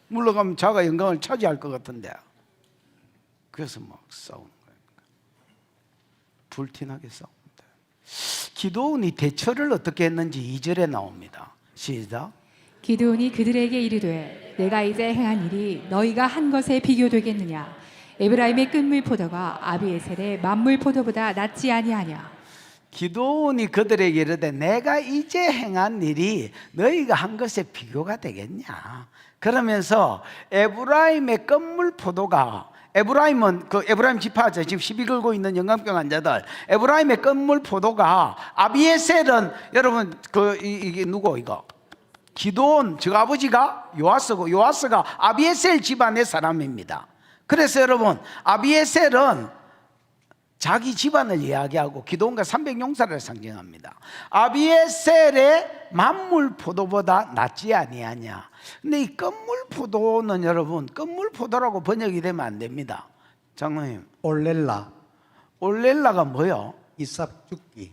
물러가면 자가 영광을 차지할 것 같은데. 그래서 막 싸우는 거예요. 불티나게 싸웁니다. 기도원이 대처를 어떻게 했는지 2절에 나옵니다. 시작. 기드온이 그들에게 이르되 내가 이제 행한 일이 너희가 한 것에 비교되겠느냐. 에브라임의 끝물 포도가 아비에셀의 만물 포도보다 낫지 아니하냐. 기도원이 그들에게 이르되 내가 이제 행한 일이 너희가 한 것에 비교가 되겠냐. 그러면서 에브라임의 끝물 포도가, 에브라임은 그 에브라임 지파죠. 지금 시비 걸고 있는 영감병 환자들. 에브라임의 끝물 포도가, 아비에셀은 여러분 이게 누구 이거? 기도원 저 아버지가 요아스고, 요아스가 아비에셀 집안의 사람입니다. 그래서 여러분, 아비에셀은 자기 집안을 이야기하고 기도원과 300용사를 상징합니다. 아비에셀의 만물 포도보다 낫지 아니하냐. 근데 이 끝물 포도는 여러분, 끝물 포도라고 번역이 되면 안 됩니다. 장로님, 올렐라, 올렐라가 뭐요? 이삭 죽기.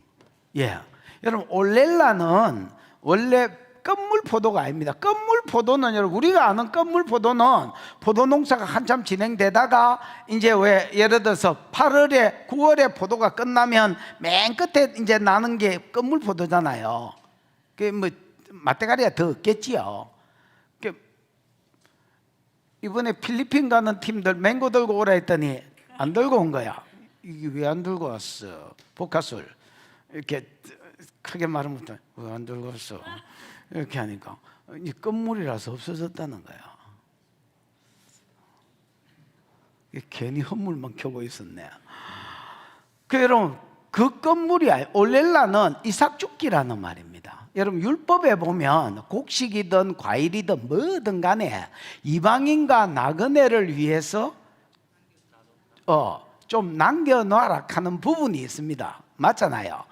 예, 여러분, 올렐라는 원래 끝물 포도가 아닙니다. 끝물 포도는 여러분, 우리가 아는 끝물 포도는 포도 농사가 한참 진행되다가 이제 왜 예를 들어서 8월에 9월에 포도가 끝나면 맨 끝에 이제 나는 게 끝물 포도잖아요. 그 뭐 맛대가리가 더 없겠지요. 이번에 필리핀 가는 팀들 맹고 들고 오라 했더니 안 들고 온 거야. 이게 왜 안 들고 왔어? 복화술 이렇게 크게 말하면 왜 안 들고 왔어? 이렇게 하니까 이 끝물이라서 없어졌다는 거야. 괜히 헛물만 켜고 있었네. 그 여러분, 그 끝물이 올렐라는 이삭죽기라는 말입니다. 여러분, 율법에 보면 곡식이든 과일이든 뭐든 간에 이방인과 나그네를 위해서 좀 남겨놔라 하는 부분이 있습니다. 맞잖아요.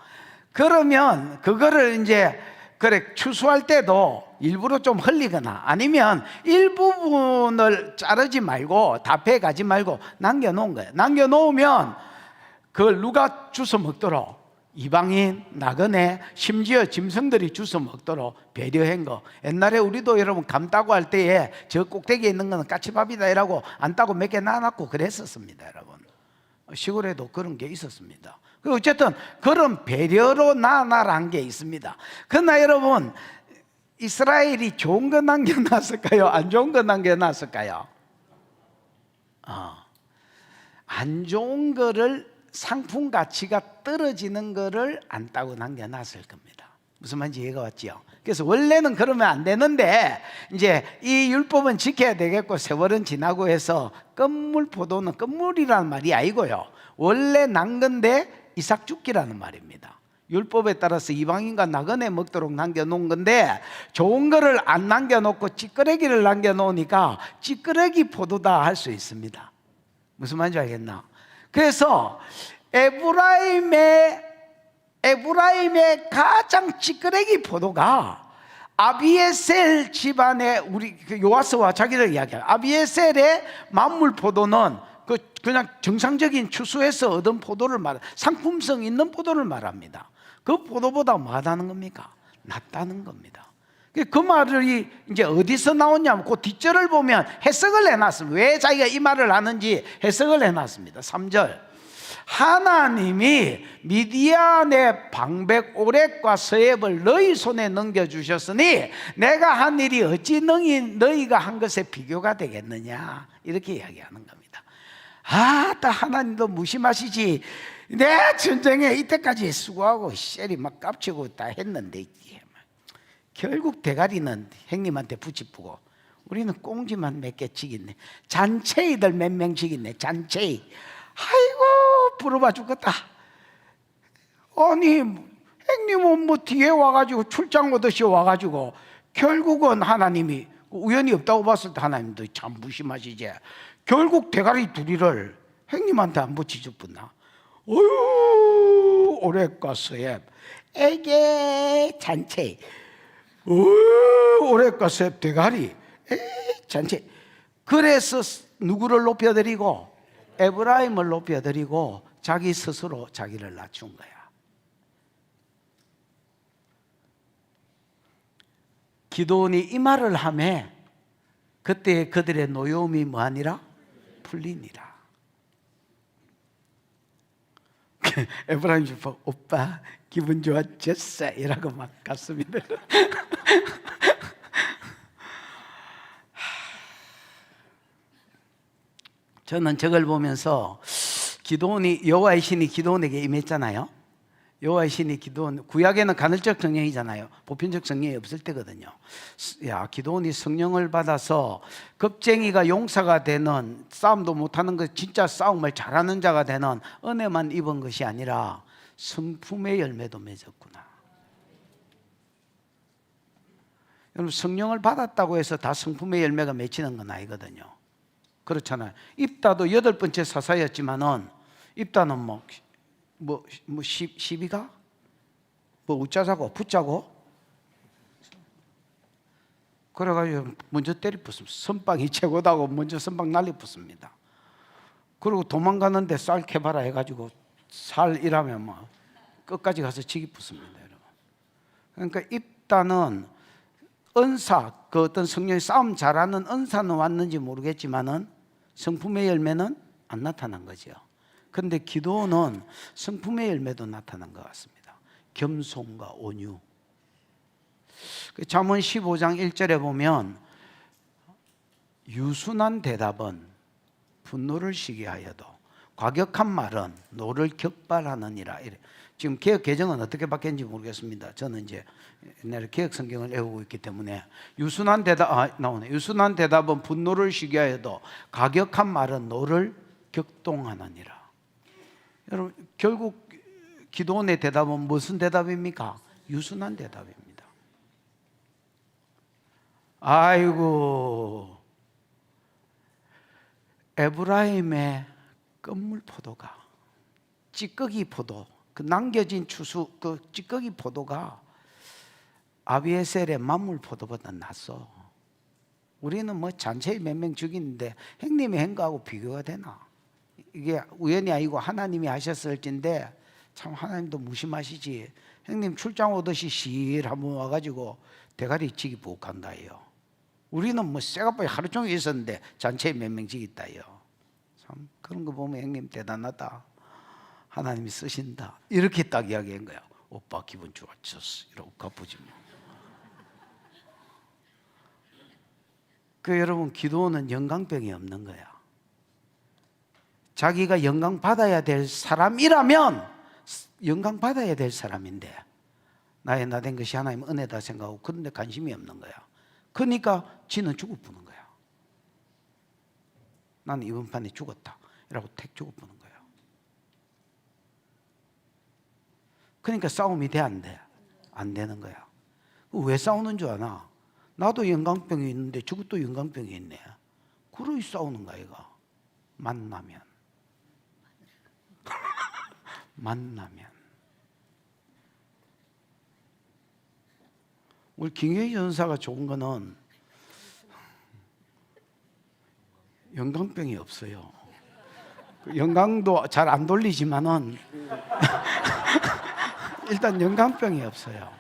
그러면 그거를 이제 그래 추수할 때도 일부러 좀 흘리거나 아니면 일부분을 자르지 말고 다 패가지 말고 남겨놓은 거예요. 남겨놓으면 그걸 누가 주워 먹도록, 이방인, 나그네, 심지어 짐승들이 주워 먹도록 배려한 거. 옛날에 우리도 여러분 감 따고 할 때에 저 꼭대기에 있는 거는 까치밥이다 이라고 안 따고 몇 개 놔놨고 그랬었습니다. 여러분, 시골에도 그런 게 있었습니다. 어쨌든 그런 배려로 나눠란 게 있습니다. 그러나 여러분, 이스라엘이 좋은 거 남겨놨을까요? 안 좋은 거 남겨놨을까요? 안 좋은 거를, 상품 가치가 떨어지는 거를 안 따고 남겨놨을 겁니다. 무슨 말인지 이해가 왔죠? 그래서 원래는 그러면 안 되는데 이제 이 율법은 지켜야 되겠고 세월은 지나고 해서 끝물 포도는 끝물이라는 말이 아니고요, 원래 난 건데 이삭죽기라는 말입니다. 율법에 따라서 이방인과 나그네 먹도록 남겨놓은 건데 좋은 거를 안 남겨놓고 찌끄레기를 남겨놓으니까 찌끄레기 포도다 할 수 있습니다. 무슨 말인지 알겠나? 그래서 에브라임의 가장 찌끄레기 포도가 아비에셀 집안의 우리 요아스와 자기를 이야기해요. 아비에셀의 만물 포도는 그냥 정상적인 추수해서 얻은 포도를 상품성 있는 포도를 말합니다. 그 포도보다 뭐하다는 겁니까? 낫다는 겁니다. 그 말이 이제 어디서 나오냐면 그 뒷절을 보면 해석을 해놨습니다. 왜 자기가 이 말을 하는지 해석을 해놨습니다. 3절, 하나님이 미디안의 방백 오렉과 서앱을 너희 손에 넘겨주셨으니 내가 한 일이 어찌 너희가 한 것에 비교가 되겠느냐, 이렇게 이야기하는 겁니다. 또 하나님도 무심하시지. 내 전쟁에 이때까지 수고하고 셀이 막 깝치고 다 했는데 결국 대가리는 형님한테 붙이고 우리는 꽁지만 몇 개 치겠네. 잔챙이들 몇 명 치겠네. 잔챙이. 아이고 부러워 죽겠다. 아니 형님은 뭐 뒤에 와가지고 출장 오듯이 와가지고 결국은 하나님이 우연히 없다고 봤을 때 하나님도 참 무심하시지. 결국 대가리 둘이를 형님한테 안 붙이셨구나. 어휴 오렉과 서앱, 에게 잔챙이. 오렉과 서앱 대가리, 잔챙이. 그래서 누구를 높여드리고? 에브라임을 높여드리고 자기 스스로 자기를 낮춘 거야. 기도원이 이 말을 하매 그때 그들의 노여움이 뭐하니라? 풀리니라. 에브라임 슈퍼 오빠 기분 좋아졌어 이라고 막 갔습니다. 저는 저걸 보면서 기도원이 여호와의 신이 기도원에게 임했잖아요. 여호와의 신이 기도원, 구약에는 간헐적 성령이잖아요. 보편적 성령이 없을 때거든요. 야, 기도원이 성령을 받아서 겁쟁이가 용사가 되는, 싸움도 못하는 것, 진짜 싸움을 잘하는 자가 되는 은혜만 입은 것이 아니라 성품의 열매도 맺었구나. 여러분, 성령을 받았다고 해서 다 성품의 열매가 맺히는 건 아니거든요. 그렇잖아요. 입다도 8번째 사사였지만은 입다는 시비가 우짜자고 붙자고 그래가지고 먼저 때리 붙습니다. 선빵이 최고다고 먼저 선빵 난리 붙습니다. 그리고 도망가는데 쌀 캐봐라 해가지고 살 일하면 뭐 끝까지 가서 지기 붙습니다, 여러분. 그러니까 입다는 은사, 그 어떤 성령이 싸움 잘하는 은사는 왔는지 모르겠지만은 성품의 열매는 안 나타난 거죠. 그런데 기도는 성품의 열매도 나타난 것 같습니다. 겸손과 온유. 잠언 15장 1절에 보면 유순한 대답은 분노를 시게 하여도 과격한 말은 노를 격발하느니라. 지금 개혁 개정은 어떻게 바뀌었는지 모르겠습니다. 저는 이제 옛날에 개혁 성경을 외우고 있기 때문에 유순한 대답 나오네. 유순한 대답은 분노를 시게 하여도 과격한 말은 노를 격동하느니라. 여러분, 결국 기도원의 대답은 무슨 대답입니까? 유순한 대답입니다. 아이고, 에브라임의 끝물 포도가, 찌꺼기 포도, 그 남겨진 추수, 그 찌꺼기 포도가 아비에셀의 만물 포도보다 낫어. 우리는 뭐 잔치에 몇 명 죽이는데 형님이 한 거하고 비교가 되나? 이게 우연이 아니고 하나님이 하셨을진데 참 하나님도 무심하시지. 형님 출장 오듯이 실 한번 와가지고 대가리 치기 부엌한다요. 우리는 뭐 쇠가빠이 하루 종일 있었는데 잔치에 몇 명 죽였다요. 참 그런 거 보면 형님 대단하다. 하나님이 쓰신다. 이렇게 딱 이야기한 거야. 오빠 기분 좋아졌어. 이러고 갚으지 뭐. 그 여러분, 기도는 영광병이 없는 거야. 자기가 영광 받아야 될 사람이라면 영광 받아야 될 사람인데 나의 나된 것이 하나님 은혜다 생각하고 그런데 관심이 없는 거야. 그러니까 지는 죽어보는 거야. 나는 이번 판에 죽었다 이라고 택 죽어보는 거야. 그러니까 싸움이 돼 안 돼? 안 되는 거야. 왜 싸우는 줄 아나? 나도 영광병이 있는데 저것도 영광병이 있네. 그러이 싸우는 거야 이거. 만나면 만나면 우리 김혜희 전사가 좋은 거는 영광병이 없어요. 영광도 잘 안 돌리지만은 일단 영광병이 없어요.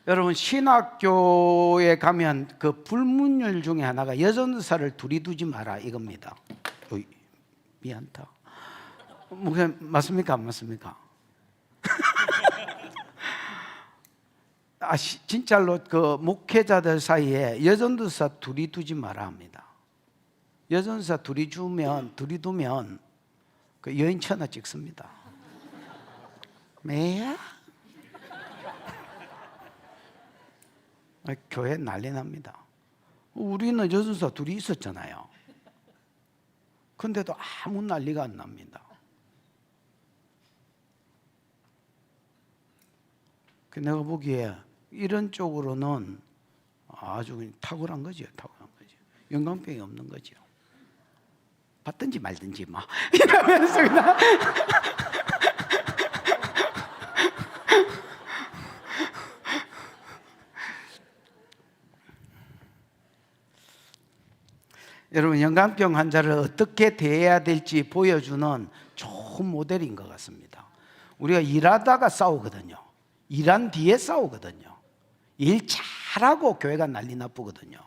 여러분, 신학교에 가면 그 불문율 중에 하나가 여전사를 둘이 두지 마라 이겁니다. 어이, 미안다. 맞습니까? 안 맞습니까? 진짜로 그 목회자들 사이에 여전도사 둘이 두지 마라 합니다. 여전사 둘이 두면 그 여인 천하 찍습니다. 매야? 교회 난리 납니다. 우리는 여전사 둘이 있었잖아요. 근데도 아무 난리가 안 납니다. 내가 보기에 이런 쪽으로는 아주 탁월한 거죠. 탁월한 거죠. 영광병이 없는 거죠. 받든지 말든지 막 이러면서 그냥 여러분, 영광병 환자를 어떻게 대해야 될지 보여주는 좋은 모델인 것 같습니다. 우리가 일하다가 싸우거든요. 일한 뒤에 싸우거든요. 일 잘하고 교회가 난리 나쁘거든요.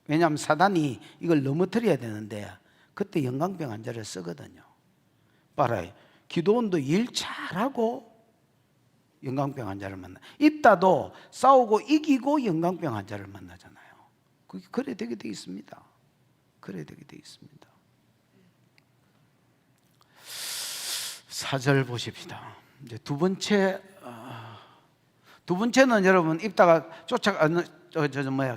왜냐하면 사단이 이걸 넘어뜨려야 되는데 그때 영광병 환자를 쓰거든요. 봐라요. 기도원도 일 잘하고 영광병 환자를 만나. 입다도 싸우고 이기고 영광병 환자를 만나잖아요. 그게 그래 되게 돼 있습니다. 그래 되게 돼 있습니다. 4절 보십시다. 이제 두 번째는 여러분 입다가 쫓아가는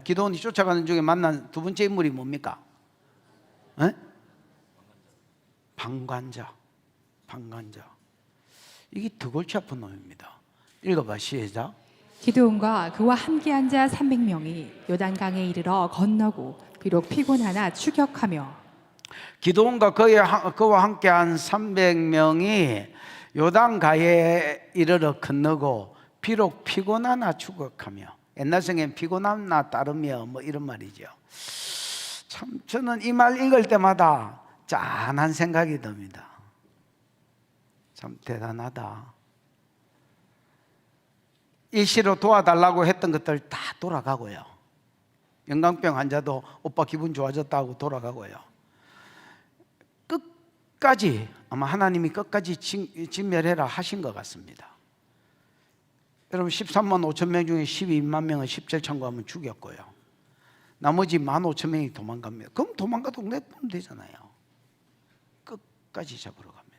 기도원이 쫓아가는 중에 만난 두 번째 인물이 뭡니까? 에? 방관자. 이게 더 골치 아픈 놈입니다. 읽어봐 시작. 기드온과 그와 함께한 자 300명이 요단강에 이르러 건너고 비록 피곤하나 추격하며 기드온과 그와 함께한 300명이 요단강에 이르러 건너고 비록 피곤하나 추격하며, 옛날 성엔 피곤하나 따르며 뭐 이런 말이죠. 참 저는 이 말 읽을 때마다 짠한 생각이 듭니다. 참 대단하다. 일시로 도와달라고 했던 것들 다 돌아가고요. 영광병 환자도 오빠 기분 좋아졌다고 돌아가고요. 끝까지 아마 하나님이 끝까지 진멸해라 하신 것 같습니다. 여러분 13만 5천 명 중에 12만 명은 십절창고하면 죽였고요. 나머지 15,000명이 도망갑니다. 그럼 도망가도 내보면 되잖아요. 끝까지 잡으러 갑니다.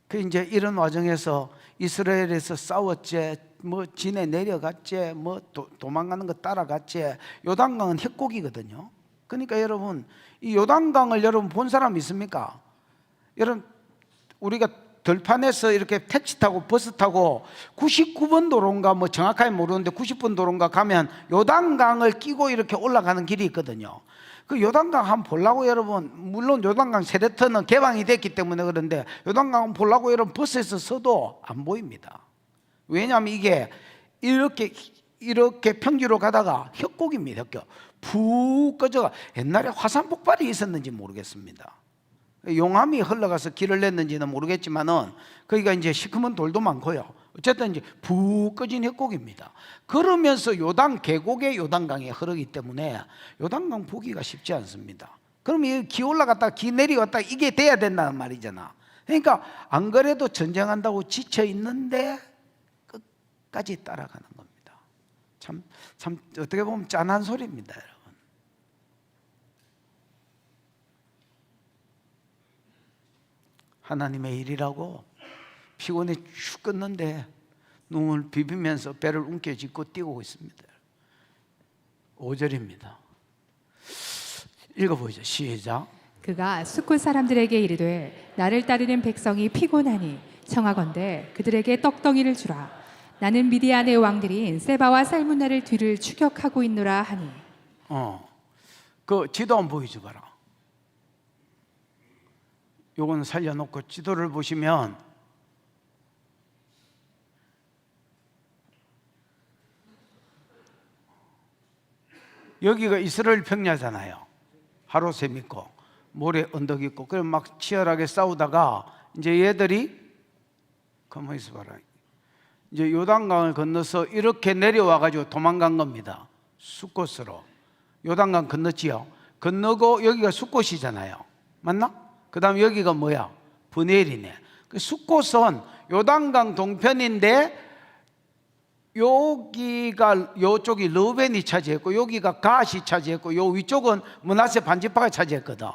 그 이제 이런 와중에서 이스라엘에서 싸웠지, 뭐 진에 내려갔지, 뭐 도망가는 거 따라갔지. 요단강은 협곡이거든요. 그러니까 여러분 이 요단강을 여러분 본 사람 있습니까? 여러분 우리가 들판에서 이렇게 택시 타고 버스 타고 99번 도로인가 뭐 정확하게 모르는데 90번 도로인가 가면 요단강을 끼고 이렇게 올라가는 길이 있거든요. 그 요단강 한번 보려고 여러분, 물론 요단강 세례터는 개방이 됐기 때문에 그런데 요단강 한번 보려고 여러분 버스에서 서도 안 보입니다. 왜냐하면 이게 이렇게 평지로 가다가 협곡입니다. 협곡. 푹 꺼져가. 옛날에 화산 폭발이 있었는지 모르겠습니다. 용암이 흘러가서 길을 냈는지는 모르겠지만은 거기가 이제 시커먼 돌도 많고요. 어쨌든 이제 푹 꺼진 협곡입니다. 그러면서 요단 계곡의 요단강이 흐르기 때문에 요단강 보기가 쉽지 않습니다. 그럼 기 올라갔다가 기 내려갔다가 이게 돼야 된다는 말이잖아. 그러니까 안 그래도 전쟁한다고 지쳐 있는데 끝까지 따라가는 겁니다. 참 어떻게 보면 짠한 소리입니다, 여러분. 하나님의 일이라고 피곤해 죽겠는데 눈을 비비면서 배를 움켜쥐고 뛰고 있습니다. 5절입니다. 읽어보죠. 시작. 그가 숫곳 사람들에게 이르되 나를 따르는 백성이 피곤하니 청하건대 그들에게 떡덩이를 주라. 나는 미디안의 왕들인 세바와 살문나를 뒤를 추격하고 있노라 하니. 그 지도 한번 보여줘봐라. 요건 살려놓고 지도를 보시면 여기가 이스라엘 평야잖아요. 하루샘 있고 모래 언덕 있고, 그럼 막 치열하게 싸우다가 이제 얘들이 가만히 있어봐라. 이제 요단강을 건너서 이렇게 내려와 가지고 도망간 겁니다. 숫곳으로. 요단강 건넜지요. 건너고 여기가 숫곳이잖아요. 맞나? 그 다음 여기가 뭐야? 브넬이네. 그 숫곳은 요단강 동편인데 여기가 요쪽이 르벤이 차지했고 여기가 갓이 차지했고 요 위쪽은 므낫세 반지파가 차지했거든.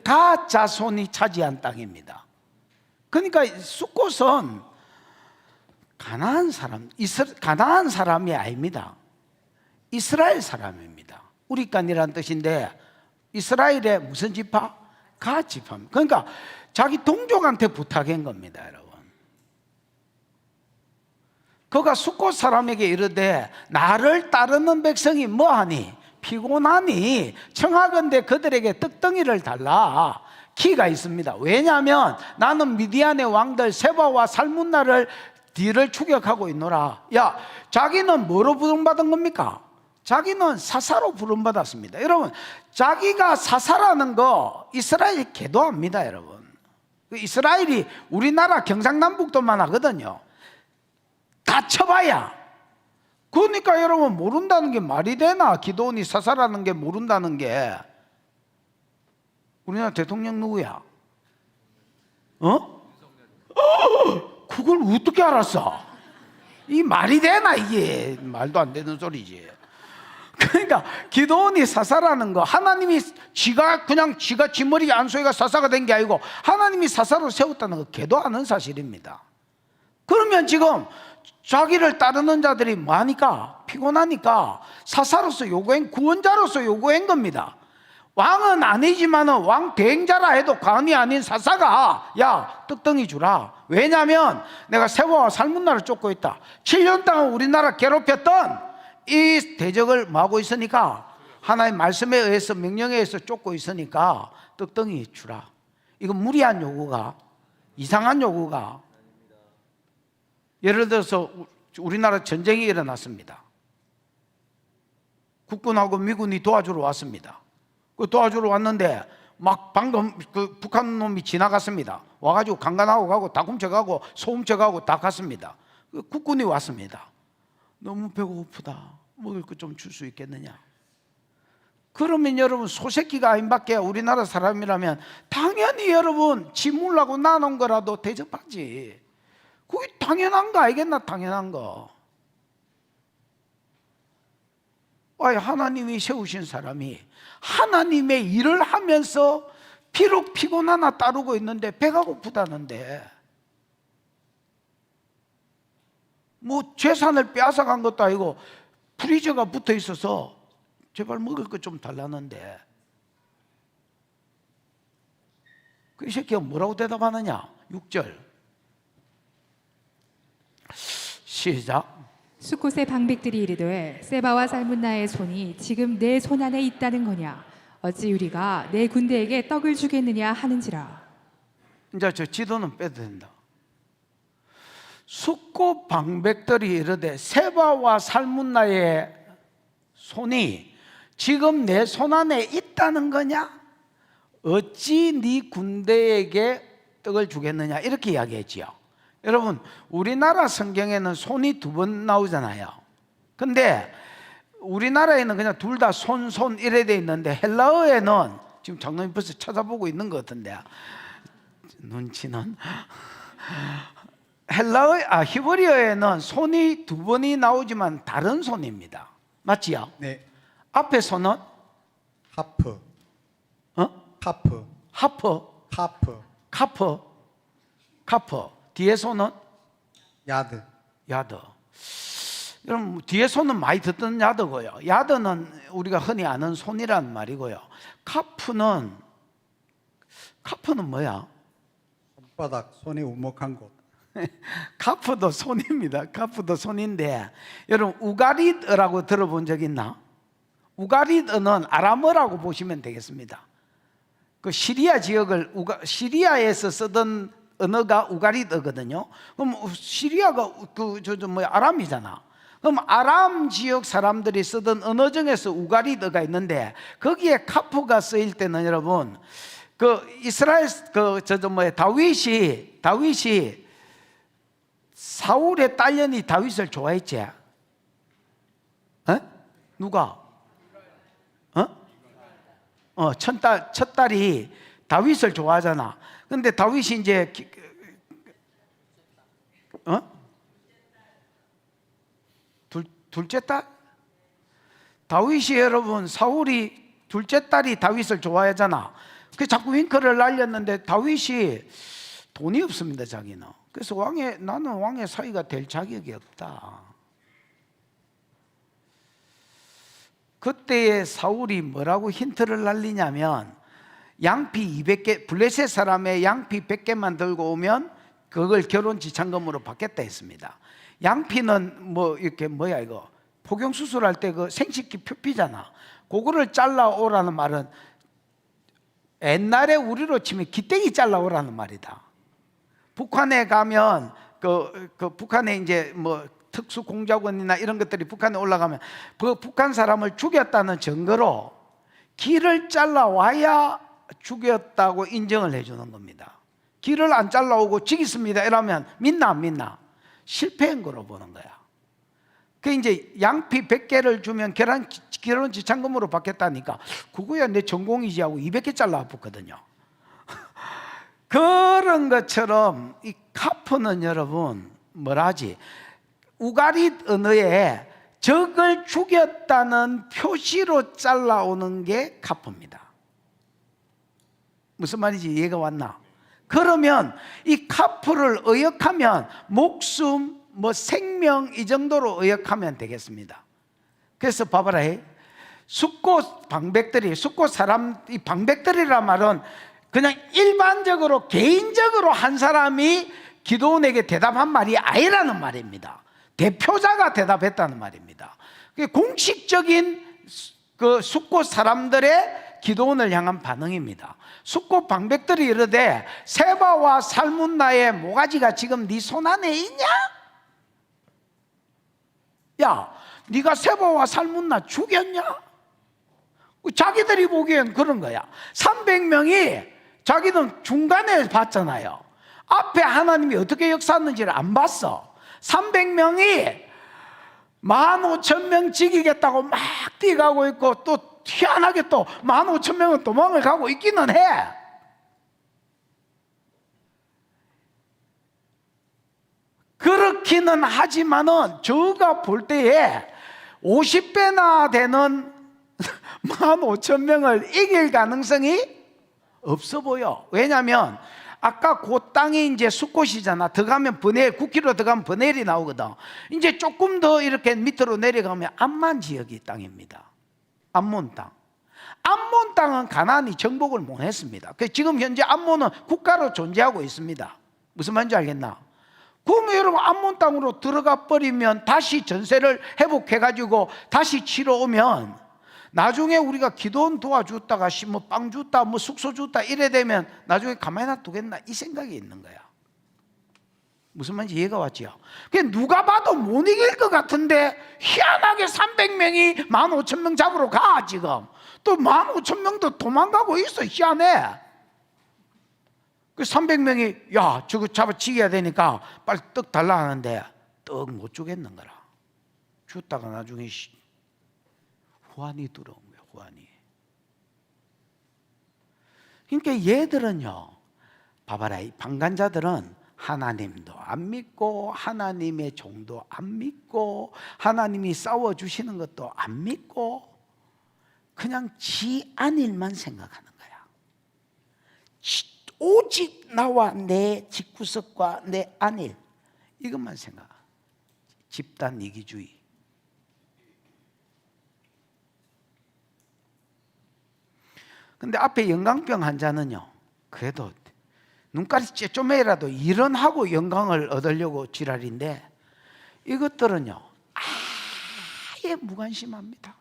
갓 자손이 차지한 땅입니다. 그러니까 숫곳은 가나안 사람이 아닙니다. 이스라엘 사람입니다. 우리 깐이라는 뜻인데 이스라엘의 무슨 지파? 갓 지파입니다. 그러니까 자기 동족한테 부탁한 겁니다, 여러분. 그가 숫곳 사람에게 이르되 나를 따르는 백성이 뭐하니? 피곤하니 청하건대 그들에게 떡덩이를 달라. 키가 있습니다. 왜냐하면 나는 미디안의 왕들 세바와 살문나를 뒤를 추격하고 있노라. 야, 자기는 뭐로 부름받은 겁니까? 자기는 사사로 부름받았습니다. 여러분, 자기가 사사라는 거 이스라엘이 개도합니다, 여러분. 이스라엘이 우리나라 경상남북도만 하거든요. 다 쳐봐야. 그러니까 여러분, 모른다는 게 말이 되나? 기도원이 사사라는 게 모른다는 게. 우리나라 대통령 누구야? 그걸 어떻게 알았어? 이 말이 되나? 이게 말도 안 되는 소리지. 그러니까 기도원이 사사라는 거, 하나님이 지가 지 머리 안소이가 사사가 된 게 아니고 하나님이 사사로 세웠다는 거 걔도 아는 사실입니다. 그러면 지금 자기를 따르는 자들이 뭐하니까? 피곤하니까 사사로서 요구한, 구원자로서 요구한 겁니다. 왕은 아니지만은 왕 대행자라 해도 관이 아닌 사사가 야 떡덩이 주라. 왜냐하면 내가 세바와 살문나를 쫓고 있다. 7년 동안 우리나라 괴롭혔던 이 대적을 뭐하고 있으니까 하나님 말씀에 의해서 명령에 의해서 쫓고 있으니까 떡덩이 주라. 이건 무리한 요구가, 이상한 요구가. 예를 들어서 우리나라 전쟁이 일어났습니다. 국군하고 미군이 도와주러 왔습니다. 그 도와주러 왔는데 막 방금 그 북한 놈이 지나갔습니다. 와가지고 강간하고 가고 다 훔쳐가고 소 훔쳐가고 다 갔습니다. 그 국군이 왔습니다. 너무 배고프다. 먹을 것 좀 줄 수 있겠느냐? 그러면 여러분 소새끼가 아닌밖에 우리나라 사람이라면 당연히 여러분 지 물라고 나눈 거라도 대접하지. 그게 당연한 거 알겠나? 당연한 거. 아니, 하나님이 세우신 사람이 하나님의 일을 하면서 비록 피곤하나 따르고 있는데 배가 고프다는데 뭐 재산을 빼앗아간 것도 아니고 프리저가 붙어 있어서 제발 먹을 것 좀 달라는데 그 새끼가 뭐라고 대답하느냐? 6절 시작. 수콧의 방백들이 이르되 세바와 살문나의 손이 지금 내 손 안에 있다는 거냐? 어찌 우리가 내 군대에게 떡을 주겠느냐 하는지라. 이제 저 지도는 빼도 된다. 숫꽃 방백들이 이르되 세바와 살문나의 손이 지금 내 손 안에 있다는 거냐? 어찌 네 군대에게 떡을 주겠느냐? 이렇게 이야기했지요. 여러분 우리나라 성경에는 손이 2번 나오잖아요. 근데 우리나라에는 그냥 둘 다 손 이래 돼 있는데 헬라어에는 지금 장로님 벌써 찾아보고 있는 것 같은데 눈치는 히브리어에는 손이 2번이 나오지만 다른 손입니다. 맞지요? 네. 앞에 손은 하프. 카프. 하프, 카프. 카프. 뒤에 손은 야드. 야드. 여러분 뒤에 손은 많이 듣던 야드고요. 야드는 우리가 흔히 아는 손이란 말이고요. 카프는 뭐야? 손바닥, 손이 우목한 곳. 카프도 손입니다. 카프도 손인데 여러분 우가리드라고 들어본 적 있나? 우가리드는 아람어라고 보시면 되겠습니다. 그 시리아 지역을 시리아에서 쓰던 언어가 우가리드거든요. 그럼 시리아가 아람이잖아. 그럼 아람 지역 사람들이 쓰던 언어 중에서 우가리드가 있는데 거기에 카프가 쓰일 때는 여러분 그 이스라엘 다윗이 사울의 딸년이 다윗을 좋아했지. 누가? 첫 딸이 다윗을 좋아하잖아. 근데 다윗이 이제 둘째 딸? 다윗이 여러분 사울이 둘째 딸이 다윗을 좋아하잖아. 그 자꾸 윙크를 날렸는데 다윗이 돈이 없습니다. 자기는. 그래서 나는 왕의 사위가 될 자격이 없다. 그때의 사울이 뭐라고 힌트를 날리냐면 양피 200개, 블레셋 사람의 양피 100개만 들고 오면 그걸 결혼 지참금으로 받겠다 했습니다. 양피는 이거 포경 수술할 때 그 생식기 표피잖아. 그거를 잘라오라는 말은 옛날에 우리로 치면 기떼기 잘라오라는 말이다. 북한에 가면 북한에 이제 특수 공작원이나 이런 것들이 북한에 올라가면 그 북한 사람을 죽였다는 증거로 귀를 잘라와야 죽였다고 인정을 해주는 겁니다. 귀를 안 잘라오고 죽였습니다 이러면 믿나 안 믿나? 실패한 거로 보는 거야. 그 이제 양피 100개를 주면 결혼 지참금으로 받겠다니까 그거야 내 전공이지 하고 200개 잘라 붙거든요. 그런 것처럼 이 카프는 여러분 뭐라지? 우가릿 언어에 적을 죽였다는 표시로 잘라오는 게 카프입니다. 무슨 말인지 이해가 왔나? 그러면 이 카프를 의역하면 목숨, 뭐 생명 이 정도로 의역하면 되겠습니다. 그래서 봐봐라. 숙고 방백들이, 숙고 사람, 이 방백들이란 말은 그냥 일반적으로 개인적으로 한 사람이 기도원에게 대답한 말이 아니라는 말입니다. 대표자가 대답했다는 말입니다. 공식적인 그 숙고 사람들의 기도원을 향한 반응입니다. 숙고 방백들이 이르되 세바와 살문나의 모가지가 지금 네 손 안에 있냐? 야, 네가 세바와 살문나 죽였냐? 자기들이 보기엔 그런 거야. 300명이 자기는 중간에 봤잖아요. 앞에 하나님이 어떻게 역사하는지를 안 봤어. 300명이 15,000명 죽이겠다고 막 뛰어가고 있고, 또 희한하게 또 15,000명은 도망을 가고 있기는 해. 그렇기는 하지만은 저가 볼 때에 50배나 되는 15,000명을 이길 가능성이 없어 보여. 왜냐하면 아까 그 땅이 이제 숲곳이잖아. 들어가면 버넬, 9km 들어가면 버넬이 나오거든. 이제 조금 더 이렇게 밑으로 내려가면 암만 지역이 땅입니다. 암몬 땅. 암몬 땅은 가나안이 정복을 못 했습니다. 지금 현재 암몬은 국가로 존재하고 있습니다. 무슨 말인지 알겠나? 그러면 여러분 암몬 땅으로 들어가 버리면 다시 전세를 회복해가지고 다시 치러 오면 나중에 우리가 기도원 도와줬다가 뭐 빵 줬다 뭐 숙소 줬다 이래 되면 나중에 가만히 놔두겠나 이 생각이 있는 거야. 무슨 말인지 이해가 왔지요? 누가 봐도 못 이길 것 같은데 희한하게 300명이 15,000명 잡으러 가. 지금 또 15,000명도 도망가고 있어. 희한해. 그 300명이 야 저거 잡아 치겨야 되니까 빨리 떡 달라 하는데 떡 못 주겠는 거라. 줬다가 나중에 후환이 들어온 거야. 후환이. 그러니까 얘들은요, 봐봐라, 이 방관자들은 하나님도 안 믿고 하나님의 종도 안 믿고 하나님이 싸워주시는 것도 안 믿고 그냥 지 안일만 생각하는 거야. 오직 나와 내 집구석과 내 안일 이것만 생각. 집단 이기주의. 근데 앞에 영광병 환자는요, 그래도 눈깔이 쪼매라도 일어나고 영광을 얻으려고 지랄인데 이것들은요 아예 무관심합니다.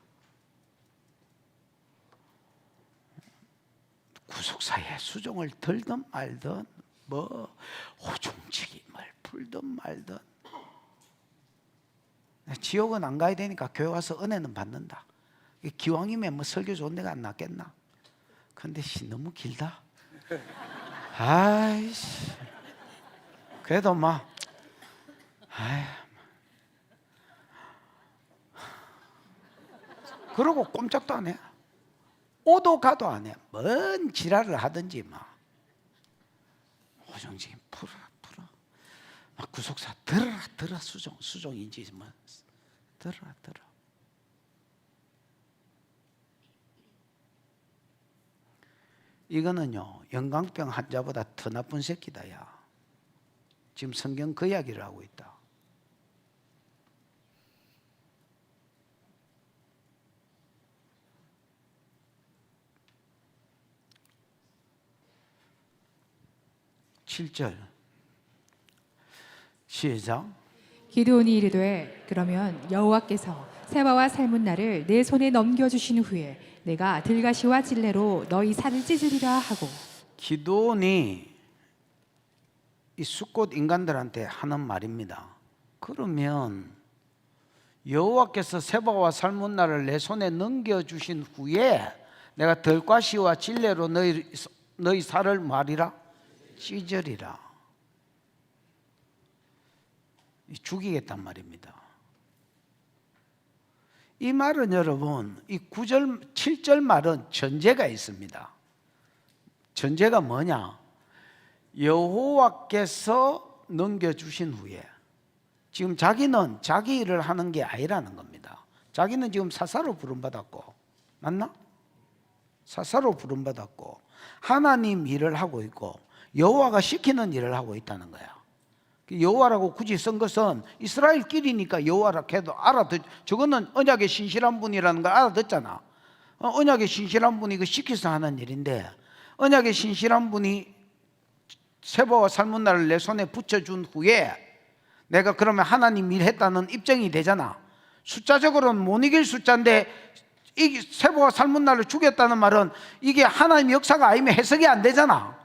구속사에 수종을 들든 말든 뭐 호중책임을 풀든 말든 지옥은 안 가야 되니까 교회 와서 은혜는 받는다. 기왕이면 뭐 설교 좋은 데가 안 낫겠나. 근데 너무 길다. 아이씨. 그래도 막 그러고 꼼짝도 안 해. 오도 가도 안 해. 뭔 지랄을 하든지 막 호정지 풀어 막 구속사 들어라 수종인지 뭐 들어라. 이거는요 영광병 환자보다 더 나쁜 새끼다. 야 지금 성경 그 이야기를 하고 있다. (7절) 시작. 기드온이 이르되 그러면 여호와께서 세바와 살문나를 내 손에 넘겨주신 후에 내가 들가시와 찔레로 너희 살을 찢으리라 하고. 기드온이 이 숫곳 인간들한테 하는 말입니다. 그러면 여호와께서 세바와 살문나를 내 손에 넘겨주신 후에 내가 들가시와 찔레로 너희 살을 말이라 찢으리라. 죽이겠단 말입니다. 이 말은 여러분 이 9절 7절 말은 전제가 있습니다. 전제가 뭐냐? 여호와께서 넘겨주신 후에 지금 자기는 자기 일을 하는 게 아니라는 겁니다. 자기는 지금 사사로 부름받았고, 맞나? 사사로 부름받았고 하나님 일을 하고 있고 여호와가 시키는 일을 하고 있다는 거야. 여호와라고 굳이 쓴 것은 이스라엘끼리니까 여호와라 해도 저거는 언약의 신실한 분이라는 걸 알아듣잖아. 언약의 신실한 분이 그 시켜서 하는 일인데, 언약의 신실한 분이 세바와 살문나를 내 손에 붙여준 후에 내가 그러면 하나님 일했다는 입증이 되잖아. 숫자적으로는 못 이길 숫자인데 이 세바와 살문나를 죽였다는 말은 이게 하나님 역사가 아니면 해석이 안 되잖아.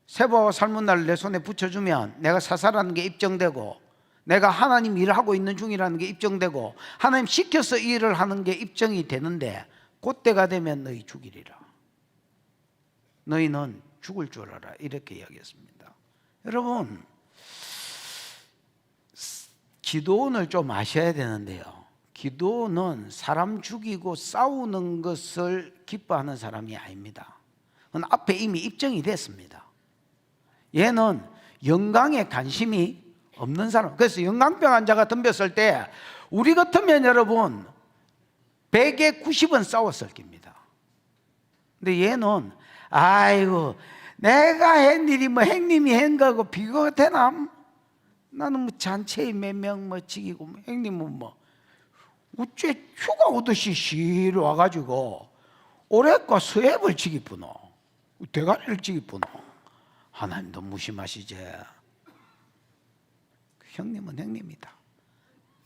세바와 살문나를 내 손에 붙여주면 내가 사사라는 게 입증되고, 내가 하나님 일을 하고 있는 중이라는 게 입증되고, 하나님 시켜서 일을 하는 게 입증이 되는데, 그때가 되면 너희 죽이리라. 너희는 죽을 줄 알아. 이렇게 이야기했습니다. 여러분, 기도원을 좀 아셔야 되는데요, 기도원은 사람 죽이고 싸우는 것을 기뻐하는 사람이 아닙니다. 그건 앞에 이미 입증이 됐습니다. 얘는 영광에 관심이 없는 사람. 그래서 영광병 환자가 덤볐을 때 우리 같으면 여러분 100에 90은 싸웠을 겁니다. 근데 얘는 아이고 내가 한 일이 뭐 형님이 한 거하고 비교가 되나? 나는 뭐 잔치에 몇 명 뭐 지기고 뭐 형님은 뭐 어째 휴가 오듯이 실 와가지고 올해과 수협을 지기쁘노, 대가리를 지기쁘노. 하나님도 무심하시지. 형님은 형님이다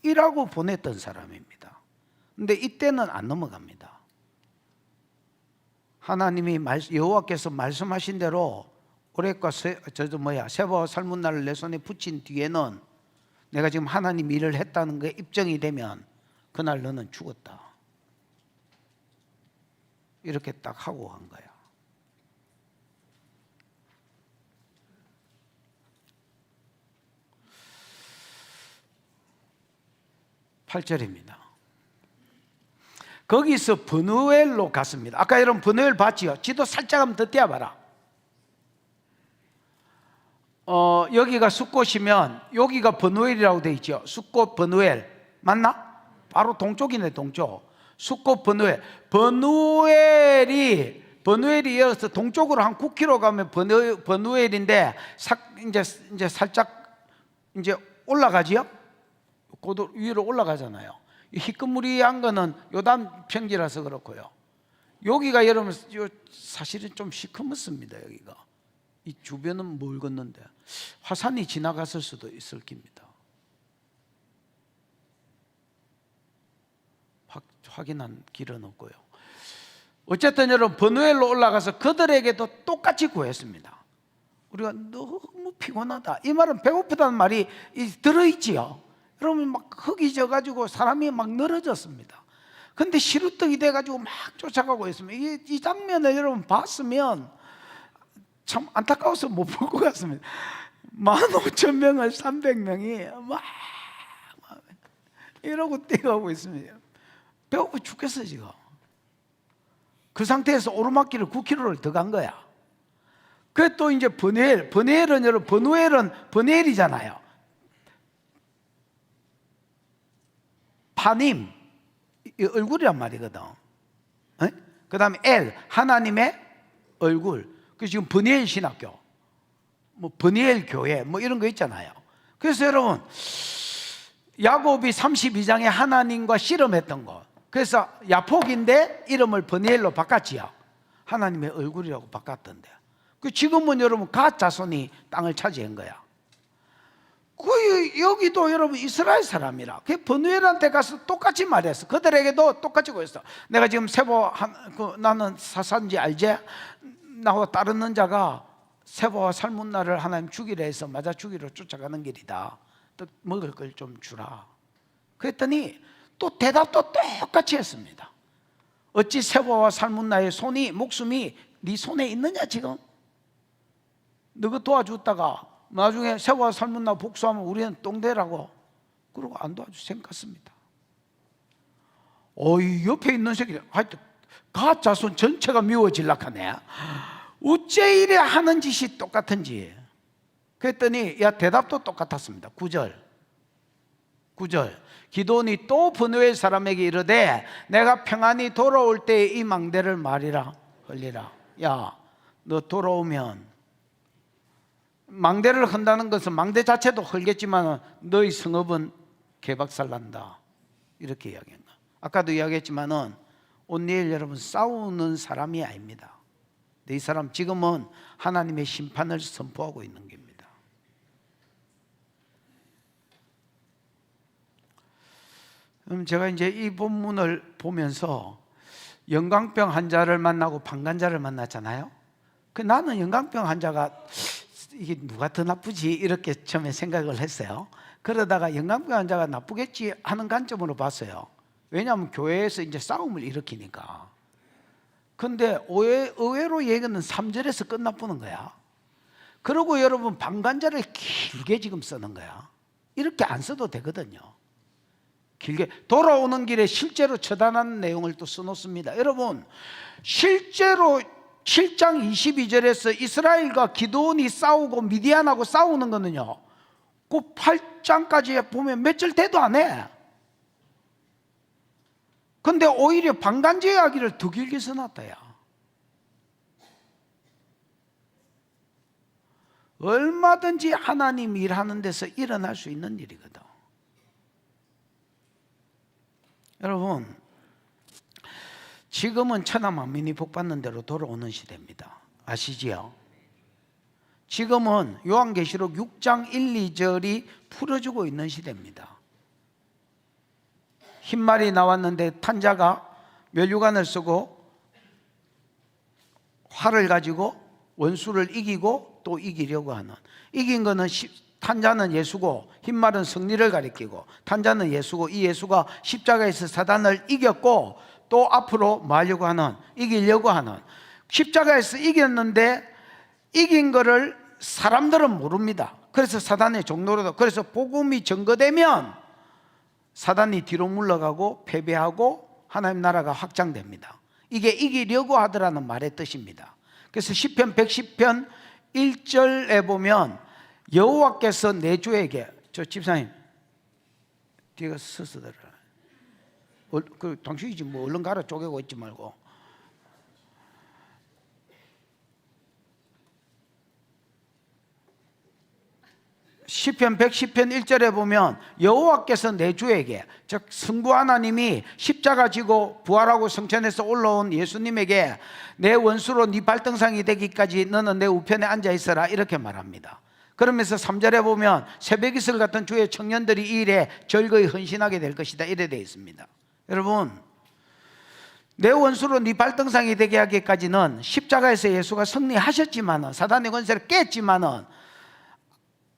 이라고 보냈던 사람입니다. 근데 이때는 안 넘어갑니다. 하나님이 여호와께서 말씀하신 대로 올해과 세바와 살문나를 내 손에 붙인 뒤에는 내가 지금 하나님 일을 했다는 게 입증이 되면 그날 너는 죽었다, 이렇게 딱 하고 간 거야. 8절입니다. 거기서 브누엘로 갔습니다. 아까 여러분 브누엘 봤지요? 지도 살짝 한번 더 떼어봐라. 여기가 숫곳이면 여기가 브누엘이라고 되어 있죠. 숫곳 브누엘 맞나? 바로 동쪽이네, 동쪽. 숫곳 브누엘. 버누엘이 이어서 동쪽으로 한 9km 가면 버누엘인데 이제 살짝 이제 올라가지요. 고도 위로 올라가잖아요. 희끄무리한 거는 요단 평지라서 그렇고요. 여기가 여러분 사실은 좀 시커멓습니다. 여기가 이 주변은 뭘 걷는데 화산이 지나갔을 수도 있을 겁니다. 확인한 길은 없고요. 어쨌든 여러분 버누엘로 올라가서 그들에게도 똑같이 구했습니다. 우리가 너무 피곤하다, 이 말은 배고프다는 말이 들어있지요. 여러분 막 흙이 져가지고 사람이 막 늘어졌습니다. 근데 시루떡이 돼가지고 막 쫓아가고 있습니다. 이 장면을 여러분 봤으면 참 안타까워서 못 볼 것 같습니다. 15,000명을 300명이 막 이러고 뛰어가고 있습니다. 배고파 죽겠어 지금. 그 상태에서 오르막길을 9km를 더 간 거야. 그래 또 이제 버누엘은 여러분 버누엘은 버누엘이잖아요. 파님 얼굴이란 말이거든. 그 다음에 엘 하나님의 얼굴. 그 지금 버니엘 신학교, 뭐 버니엘 교회 뭐 이런 거 있잖아요. 그래서 여러분 야곱이 32장에 하나님과 씨름했던 거, 그래서 야폭인데 이름을 버니엘로 바꿨지요. 하나님의 얼굴이라고 바꿨던데, 그 지금은 여러분 갓 자손이 땅을 차지한 거야. 여기도 여러분 이스라엘 사람이라 그 버누엘한테 가서 똑같이 말했어. 그들에게도 똑같이 그랬어. 내가 지금 나는 사사인지 알지? 나와 따르는 자가 세바와 살문나를 하나님 죽이려 해서 맞아 죽이러 쫓아가는 길이다. 또 먹을 걸 좀 주라. 그랬더니 또 대답도 똑같이 했습니다. 어찌 세바와 살문나의 목숨이 네 손에 있느냐 지금? 너가 도와줬다가 나중에 세바와 살문나 복수하면 우리는 똥대라고 그러고 안 도와줄 생각했습니다. 이 옆에 있는 새끼 하여튼 갓 자손 전체가 미워질라 하네. 어째 이래 하는 짓이 똑같은지. 그랬더니 야 대답도 똑같았습니다. 9절 기도원이 또 분노의 사람에게 이르되 내가 평안히 돌아올 때 이 망대를 말이라 흘리라. 야 너 돌아오면 망대를 흔다는 것은 망대 자체도 흘겠지만 너희 성읍은 개박살난다 이렇게 이야기한다. 아까도 이야기했지만은 온니엘 여러분 싸우는 사람이 아닙니다. 이 사람 지금은 하나님의 심판을 선포하고 있는 겁니다. 그럼 제가 이제 이 본문을 보면서 영광병 환자를 만나고 방관자를 만났잖아요. 그 나는 영광병 환자가 이게 누가 더 나쁘지 이렇게 처음에 생각을 했어요. 그러다가 영광병 환자가 나쁘겠지 하는 관점으로 봤어요. 왜냐하면 교회에서 이제 싸움을 일으키니까. 근데 의외로 얘기는 3절에서 끝나보는 거야. 그리고 여러분 방관자를 길게 지금 쓰는 거야. 이렇게 안 써도 되거든요. 길게 돌아오는 길에 실제로 처단하는 내용을 또 써놓습니다. 여러분 실제로 7장 22절에서 이스라엘과 기드온이 싸우고 미디안하고 싸우는 거는요, 그 8장까지 보면 몇 절 돼도 안 해. 근데 오히려 방관제 이야기를 더 길게 써놨다. 야 얼마든지 하나님 일하는 데서 일어날 수 있는 일이거든. 여러분 지금은 천하 만민이 복받는 대로 돌아오는 시대입니다. 아시지요? 지금은 요한계시록 6장 1, 2절이 풀어주고 있는 시대입니다. 흰말이 나왔는데 탄자가 면류관을 쓰고 활을 가지고 원수를 이기고 또 이기려고 하는, 이긴 거는 탄자는 예수고 흰말은 승리를 가리키고, 탄자는 예수고 이 예수가 십자가에서 사단을 이겼고 또 앞으로 뭐 하려고 하는, 이기려고 하는, 십자가에서 이겼는데 이긴 거를 사람들은 모릅니다. 그래서 사단의 종노릇, 그래서 복음이 증거되면 사단이 뒤로 물러가고 패배하고 하나님 나라가 확장됩니다. 이게 이기려고 하더라는 말의 뜻입니다. 그래서 시편 110편 1절에 보면 여호와께서 내 주에게, 저 집사님 뒤에 서서 들어라. 그 당신이지 뭐 얼른 가라 쪼개고 있지 말고. 시편 110편 1절에 보면 여호와께서 내 주에게, 즉 성부 하나님이 십자가 지고 부활하고 성천에서 올라온 예수님에게 내 원수로 네 발등상이 되기까지 너는 내 우편에 앉아 있어라 이렇게 말합니다. 그러면서 3절에 보면 새벽이슬 같은 주의 청년들이 이 일에 절거히 헌신하게 될 것이다 이래 되어 있습니다. 여러분 내 원수로 네 발등상이 되게 하기까지는 십자가에서 예수가 승리하셨지만은, 사단의 권세를 깼지만은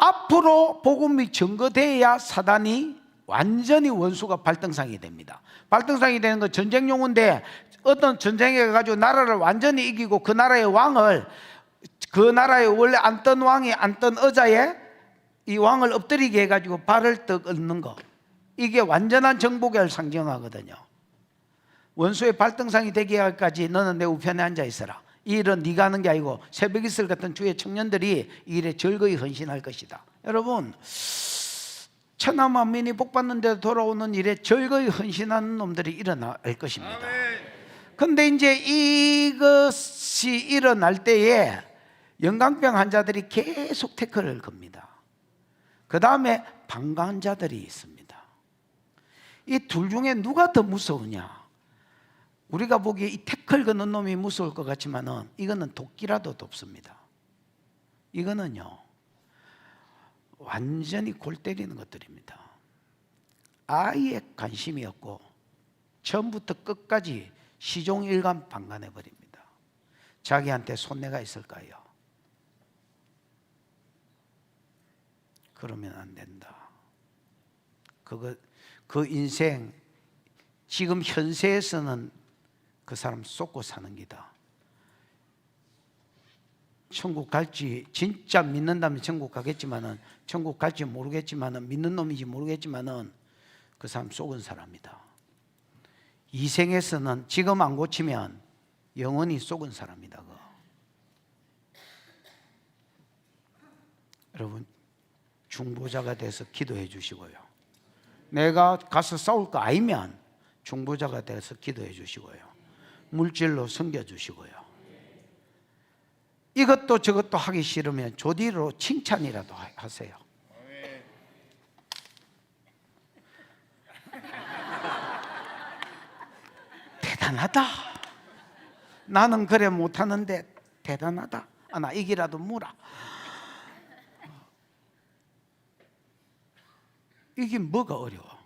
앞으로 복음이 증거돼야 사단이 완전히 원수가 발등상이 됩니다. 발등상이 되는 건 전쟁 용어인데, 어떤 전쟁에 가지고 나라를 완전히 이기고 그 나라의 왕을, 그 나라에 원래 앉던 왕이 앉던 의자에 이 왕을 엎드리게 해가지고 발을 떡 얹는 거, 이게 완전한 정복을 상징하거든요. 원수의 발등상이 되게 하기까지 너는 내 우편에 앉아 있어라. 이 일은 네가 하는 게 아니고 새벽이슬 같은 주의 청년들이 이 일에 절거히 헌신할 것이다. 여러분 천하 만민이 복받는 데 돌아오는 일에 절거히 헌신하는 놈들이 일어날 것입니다. 그런데 이제 이것이 일어날 때에 영광병 환자들이 계속 태클을 겁니다. 그 다음에 방관자들이 있습니다. 이 둘 중에 누가 더 무서우냐? 우리가 보기에 이 태클 거는 놈이 무서울 것 같지만은 이거는 도끼라도 덥습니다. 이거는요 완전히 골 때리는 것들입니다. 아예 관심이 없고 처음부터 끝까지 시종일관 방관해 버립니다. 자기한테 손해가 있을까요? 그러면 안 된다. 그 인생 지금 현세에서는 그 사람 쏟고 사는 기다. 천국 갈지 진짜 믿는다면 천국 가겠지만은, 천국 갈지 모르겠지만은, 믿는 놈인지 모르겠지만은 그 사람 속은 사람이다. 이 생에서는 지금 안 고치면 영원히 속은 사람이다. 여러분 중보자가 돼서 기도해 주시고요. 내가 가서 싸울 거 아니면 중보자가 돼서 기도해 주시고요. 물질로 섬겨 주시고요. 이것도 저것도 하기 싫으면 조디로 칭찬이라도 하세요. 대단하다. 나는 그래 못하는데 대단하다. 아, 나 이기라도 물어. 이게 뭐가 어려워?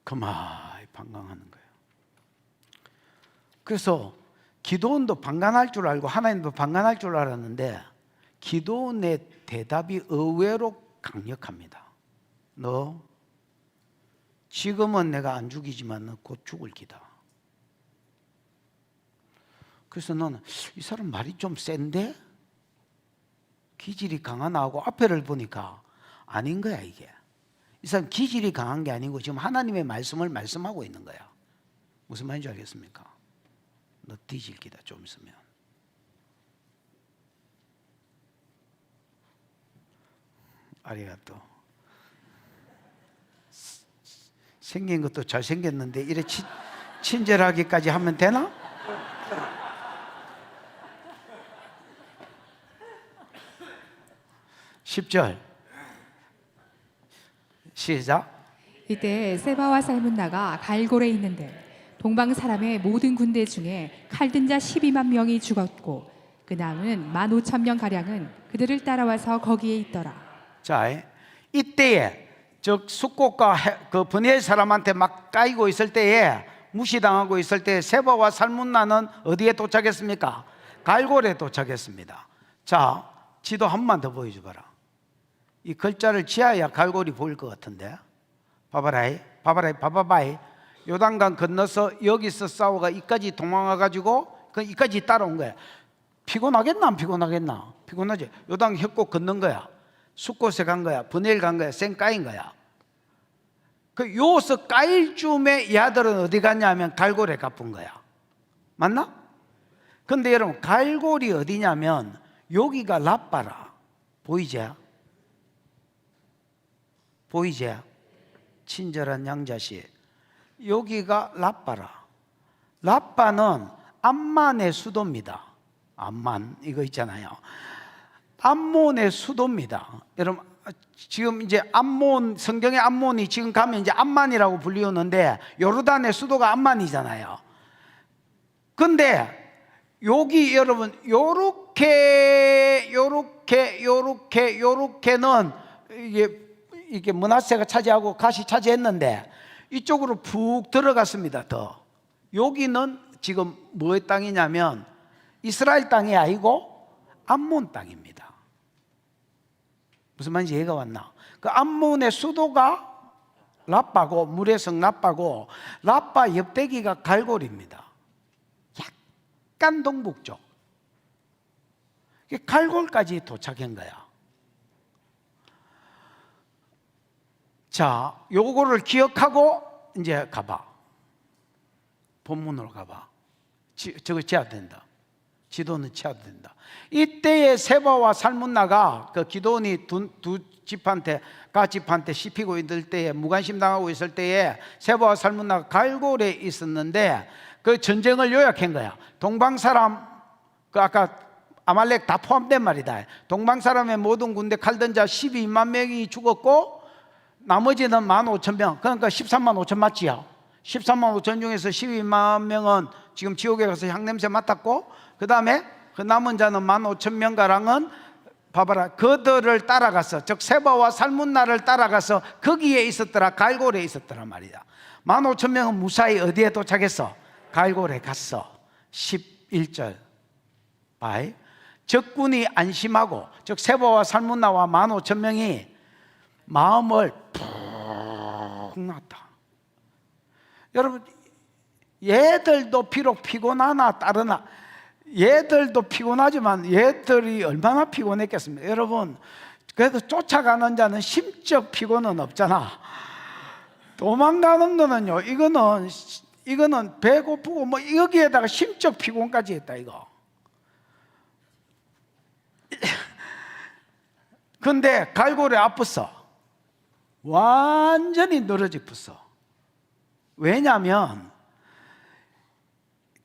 그만 방광하는 거예요. 그래서 기도원도 방관할 줄 알고 하나님도 방관할 줄 알았는데 기도원의 대답이 의외로 강력합니다. 너 지금은 내가 안 죽이지만 너 곧 죽을 기다. 그래서 너는 이 사람 말이 좀 센데? 기질이 강하나 하고 앞에를 보니까 아닌 거야 이게. 이 사람 기질이 강한 게 아니고 지금 하나님의 말씀을 말씀하고 있는 거야. 무슨 말인지 알겠습니까? 너 뒤질 기다 좀 있으면. 아리가또. 생긴 것도 잘생겼는데 이래 친절하기까지 하면 되나? (10절) 시작. 이때 세바와 살문나가 갈골에 있는데 동방 사람의 모든 군대 중에 칼든 자 12만 명이 죽었고 그 남은 15,000명 가량은 그들을 따라와서 거기에 있더라. 자, 이때에 즉 숙곡과 그 브니엘 사람한테 막 까이고 있을 때에 무시당하고 있을 때 세바와 살문나는 어디에 도착했습니까? 갈골에 도착했습니다. 자, 지도 한 번만 더 보여줘봐라. 이 글자를 지어야 갈골이 보일 것 같은데. 봐봐라이. 요단강 건너서 여기서 싸워가 이까지 도망와가지고 그 이까지 따라온 거야. 피곤하겠나 안 피곤하겠나? 피곤하지. 요단 협곡 건넌 거야. 숫곳에 간 거야. 브넬 간 거야. 쌩 까인 거야. 그 요서 까일 쯤에 이 아들은 어디 갔냐면 갈골에 가쁜 거야. 맞나? 근데 여러분 갈골이 어디냐면 여기가 라빠라. 보이지? 보이지? 친절한 양자씨. 여기가 라빠라. 라빠는 암만의 수도입니다. 암만 이거 있잖아요. 암몬의 수도입니다. 여러분 지금 이제 암몬 성경의 암몬이 지금 가면 이제 암만이라고 불리우는데 요르단의 수도가 암만이잖아요. 근데 여기 여러분 요렇게는 이게 므낫세가 차지하고 갓이 차지했는데 이쪽으로 푹 들어갔습니다. 더 여기는 지금 뭐의 땅이냐면 이스라엘 땅이 아니고 암몬 땅입니다. 무슨 말인지 이해가 왔나? 그 암몬의 수도가 라빠고 물의 성 라빠고 라빠 옆대기가 갈골입니다. 약간 동북쪽. 갈골까지 도착한 거야. 자, 요거를 기억하고 이제 가봐. 본문으로 가봐. 저거 지어야 된다. 지도는 지어야 된다. 이때에 세바와 살문나가 그 기도원이 두 집한테 가집한테 씹히고 있을 때에 무관심 당하고 있을 때에 세바와 살문나가 갈골에 있었는데 그 전쟁을 요약한 거야. 동방 사람 그 아까 아말렉 다 포함된 말이다. 동방 사람의 모든 군대 칼든 자 12만 명이 죽었고 나머지는 15,000명. 그러니까 13만 5천 맞지요. 13만 5천 중에서 12만 명은 지금 지옥에 가서 향냄새 맡았고 그 다음에 그 남은 자는 15,000명 가량은 봐봐라 그들을 따라가서 즉 세바와 살문나를 따라가서 거기에 있었더라. 갈골에 있었더라 말이다. 15,000명은 무사히 어디에 도착했어? 갈골에 갔어. 11절 바이 적군이 안심하고 즉 세바와 살문나와 15,000명이 마음을 푹 놨다. 여러분 얘들도 비록 피곤하나 따르나 얘들도 피곤하지만 얘들이 얼마나 피곤했겠습니까? 여러분 그래도 쫓아가는 자는 심적 피곤은 없잖아. 도망가는 거는요, 이거는 배고프고 뭐 여기에다가 심적 피곤까지 했다 이거. 근데 갈고리 아팠어. 완전히 늘어집었어. 왜냐하면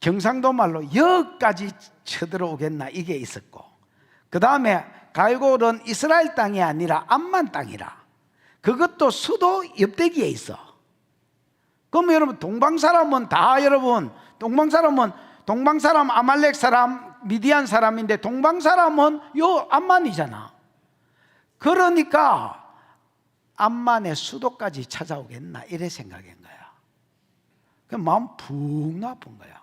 경상도 말로 여기까지 쳐들어오겠나 이게 있었고, 그 다음에 갈골은 이스라엘 땅이 아니라 암만 땅이라, 그것도 수도 옆대기에 있어. 그럼 여러분 동방사람은 다 여러분 동방사람 아말렉 사람 미디안 사람인데 동방사람은 요 암만이잖아. 그러니까 암만의 수도까지 찾아오겠나 이래 생각한 거야. 그 마음 푹 나쁜 거야.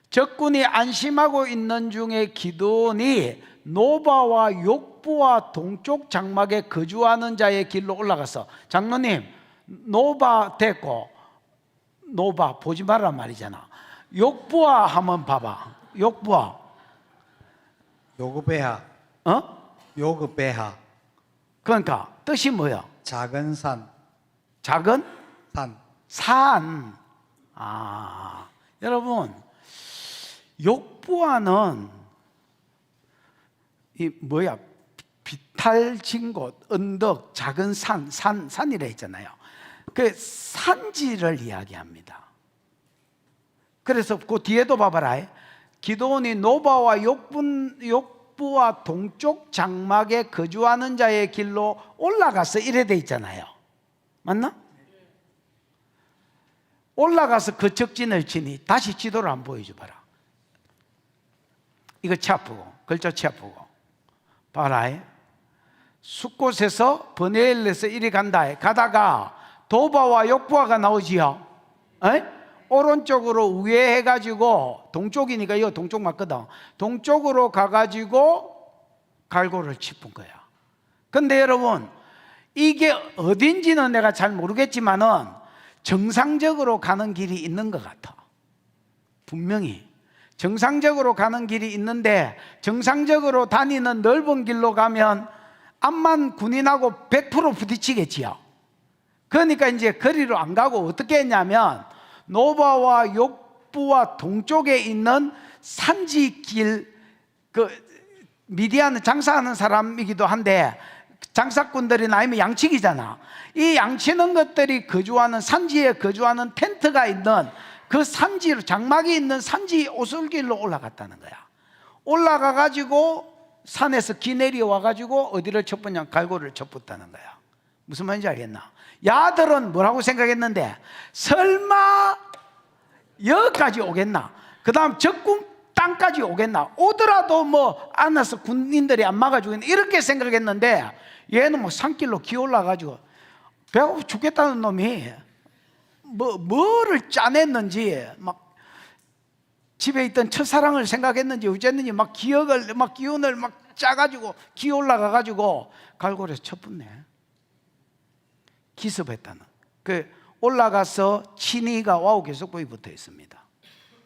적군이 안심하고 있는 중에 기드온이 노바와 욕부와 동쪽 장막에 거주하는 자의 길로 올라가서, 장로님 노바 됐고 노바 보지 말란 말이잖아. 욕부와 한번 봐봐. 욕부와 요그베하. 요그베하. 그러니까 뜻이 뭐야? 작은 산. 작은 산. 산. 여러분 욕부와는 이 뭐야? 비탈진 곳, 언덕, 작은 산이라 했잖아요. 그 산지를 이야기합니다. 그래서 그 뒤에도 봐봐라. 기드온이 노바와 욕부와 동쪽 장막에 거주하는 자의 길로 올라가서 이래 돼 있잖아요. 맞나? 올라가서 그 적진을 치니, 다시 지도를 한번 보여줘 봐라. 이거 치아프고 글자 치아프고 봐라. 숫곳에서 버네일에서 이리 간다. 가다가 도바와 욕부아가 나오지요. 오른쪽으로 우회해가지고, 동쪽이니까 이거 동쪽 맞거든. 동쪽으로 가가지고 갈고를 짚은 거야. 근데 여러분 이게 어딘지는 내가 잘 모르겠지만은 정상적으로 가는 길이 있는 것 같아. 분명히 정상적으로 가는 길이 있는데, 정상적으로 다니는 넓은 길로 가면 암만 군인하고 100% 부딪히겠지요. 그러니까 이제 거리로 안 가고 어떻게 했냐면, 노바와 욕부와 동쪽에 있는 산지길, 그 미디안 장사하는 사람이기도 한데 장사꾼들이나 아니면 양치기잖아. 이 양치는 것들이 거주하는 산지에 거주하는 텐트가 있는 그 산지로, 장막이 있는 산지 오솔길로 올라갔다는 거야. 올라가 가지고 산에서 기 내려와 가지고 어디를 쳤었냐? 갈고리를 쳤었다는 거야. 무슨 말인지 알겠나? 야들은 뭐라고 생각했는데, 설마 여기까지 오겠나? 그 다음 적군 땅까지 오겠나? 오더라도 뭐 안에서 군인들이 안 막아주겠나? 이렇게 생각했는데, 얘는 뭐 산길로 기 올라가지고 배고파 죽겠다는 놈이 뭐를 짜냈는지, 막 집에 있던 첫사랑을 생각했는지 어쨌는지 막 기운을 막 짜가지고 기 올라가가지고 갈고리에서 쳤붙네. 기습했다는. 그 올라가서 친이가 와우 계속부에 붙어 있습니다.